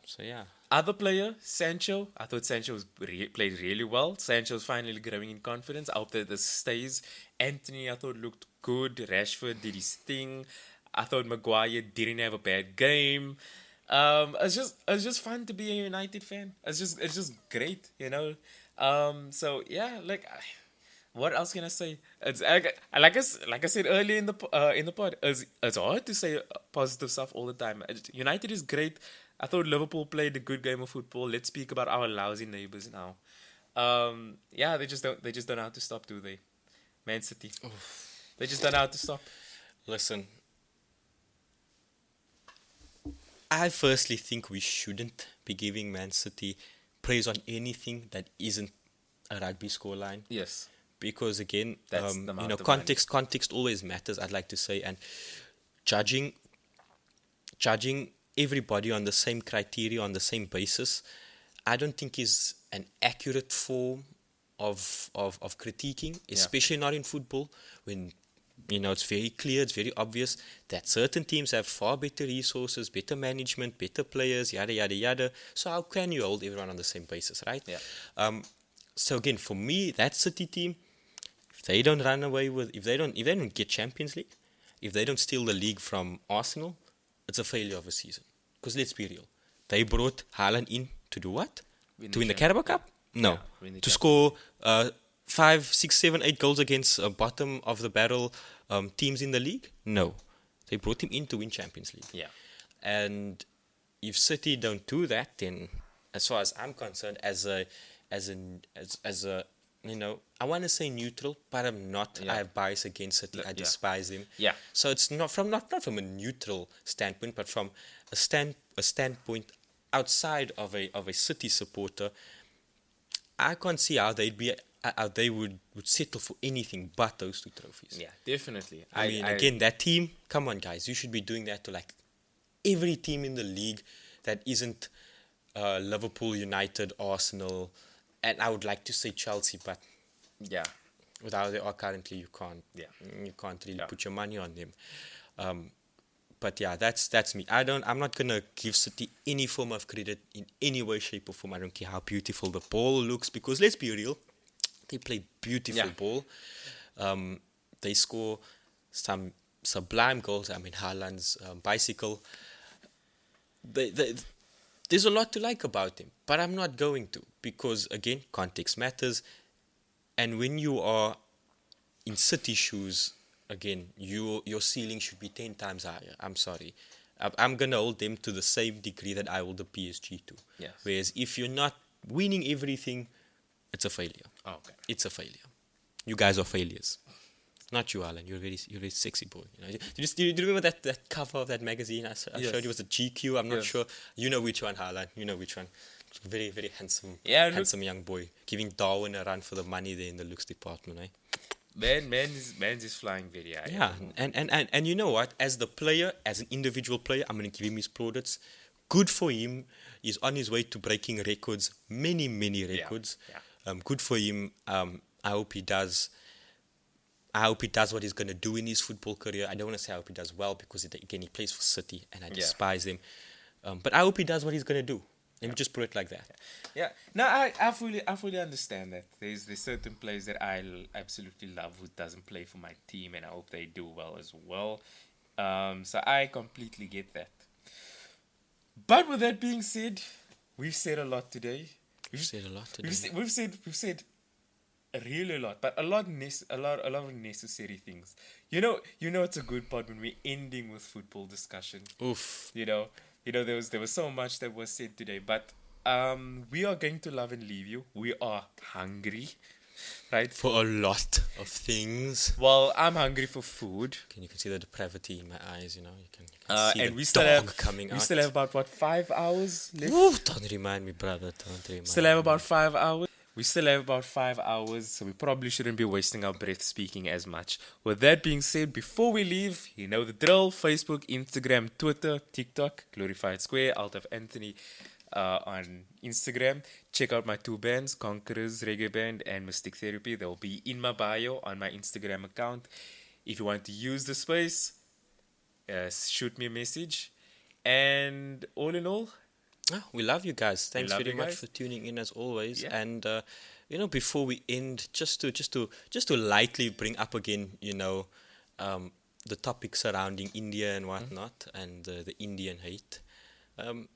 So yeah. Other player, Sancho. I thought Sancho played really well. Sancho's finally growing in confidence. I hope that this stays. Anthony, I thought looked good. Rashford did his thing. I thought Maguire didn't have a bad game. It's just fun to be a United fan. It's just great, you know. So yeah, like, what else can I say? It's like I said earlier in the pod. It's hard to say positive stuff all the time. United is great. I thought Liverpool played a good game of football. Let's speak about our lousy neighbors now. Yeah, they just don't know how to stop, do they? Man City. They just don't know how to stop. Listen, I firstly think we shouldn't be giving Man City praise on anything that isn't a rugby scoreline. Yes. Because again, That's the amount of context always matters, I'd like to say, and judging everybody on the same criteria, on the same basis, I don't think is an accurate form of critiquing, especially not in football, when it's very clear, it's very obvious that certain teams have far better resources, better management, better players, yada yada yada. So how can you hold everyone on the same basis, right? Yeah. So again, for me, that City team, if they don't run away with, if they don't get Champions League, if they don't steal the league from Arsenal, it's a failure of a season. Because let's be real, they brought Haaland in to do what? To win the Carabao Cup? No. Yeah, to score 5, 6, 7, 8 goals against bottom of the barrel teams in the league? No. They brought him in to win Champions League. Yeah. And if City don't do that, then as far as I'm concerned, as a I want to say neutral, but I'm not. Yeah. I have bias against City. I despise them. Yeah. So it's not from a neutral standpoint, but from a standpoint outside of a City supporter. I can't see how they would settle for anything but those 2 trophies. Yeah, definitely. I mean, again, that team. Come on, guys, you should be doing that to like every team in the league that isn't Liverpool, United, Arsenal, and I would like to say Chelsea, but yeah, with how they are currently, you can't really Yeah. put your money on them. But yeah, that's me. I'm not gonna give City any form of credit in any way, shape, or form. I don't care how beautiful the ball looks, because let's be real, they play beautiful ball. They score some sublime goals. I mean, Haaland's bicycle. There's a lot to like about him, but I'm not going to, because again, context matters. And when you are in City shoes, again, your ceiling should be 10 times higher. I'm sorry. I'm going to hold them to the same degree that I hold the PSG to. Yes. Whereas if you're not winning everything, it's a failure. Oh, okay. It's a failure. You guys are failures. Not you, Alan. You're a very sexy boy. Do you remember that cover of that magazine I showed you? It was a GQ. I'm not sure. You know which one, Halal. You know which one. Very, very handsome, handsome young boy. Giving Darwin a run for the money there in the looks department, eh? Man is flying very high. Yeah, and you know what? As the player, as an individual player, I'm going to give him his plaudits. Good for him. He's on his way to breaking records, many records. Yeah. Good for him. I hope he does. I hope he does what he's going to do in his football career. I don't want to say I hope he does well, because again, he plays for City and I despise him. But I hope he does what he's going to do. Let me just put it like that. Yeah. No, I fully understand that. There's certain players that I absolutely love who doesn't play for my team, and I hope they do well as well. So I completely get that. But with that being said, we've said a lot today. We've said really a lot, but a lot of necessary things. You know, it's a good part when we're ending with football discussion. Oof. There was so much that was said today, but we are going to love and leave you. We are hungry, right? For a lot of things. Well, I'm hungry for food. Can you see the depravity in my eyes? You can see and the we still dog have coming out. We still have about 5 hours left. Ooh, don't remind me, brother. Don't remind Still have me. about 5 hours. We still have about 5 hours, so we probably shouldn't be wasting our breath speaking as much. With that being said, before we leave, you know the drill. Facebook, Instagram, Twitter, TikTok, Glorified Square, Alt of Anthony on Instagram. Check out my 2 bands, Conquerors Reggae Band and Mystic Therapy. They'll be in my bio on my Instagram account. If you want to use the space, shoot me a message. And all in all, Ah, we love you guys. Thanks love very you much guys. for tuning in as always. Yeah. And before we end, just to lightly bring up again, the topic surrounding India and whatnot, and the Indian hate. Um,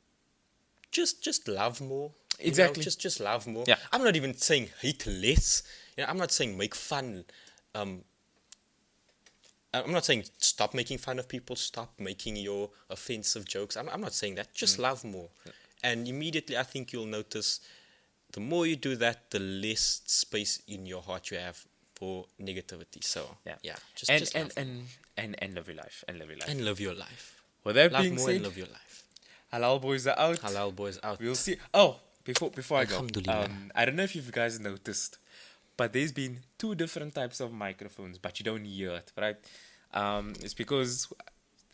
just love more. Exactly. Just love more. Yeah. I'm not even saying hate less. I'm not saying make fun. I'm not saying stop making fun of people, stop making your offensive jokes. I'm not saying that. Just love more. And immediately, I think you'll notice the more you do that, the less space in your heart you have for negativity. So, just love And live your life. And live your life. and live your life. With that Love being more said, and live your life. Halal boys are out. Halal boys out. We'll see. Oh, before I go, Alhamdulillah. I don't know if you guys noticed, but there's been two different types of microphones, but you don't hear it, right? It's because,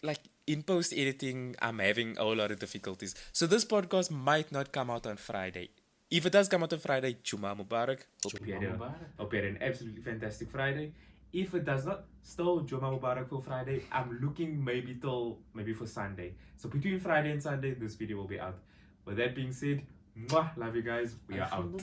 like, in post editing, I'm having a whole lot of difficulties. So this podcast might not come out on Friday. If it does come out on Friday, Juma Mubarak. Hope you had an absolutely fantastic Friday. If it does not, still Juma Mubarak for Friday. I'm looking maybe for Sunday. So between Friday and Sunday, this video will be out. With that being said, mwah, love you guys. We are out.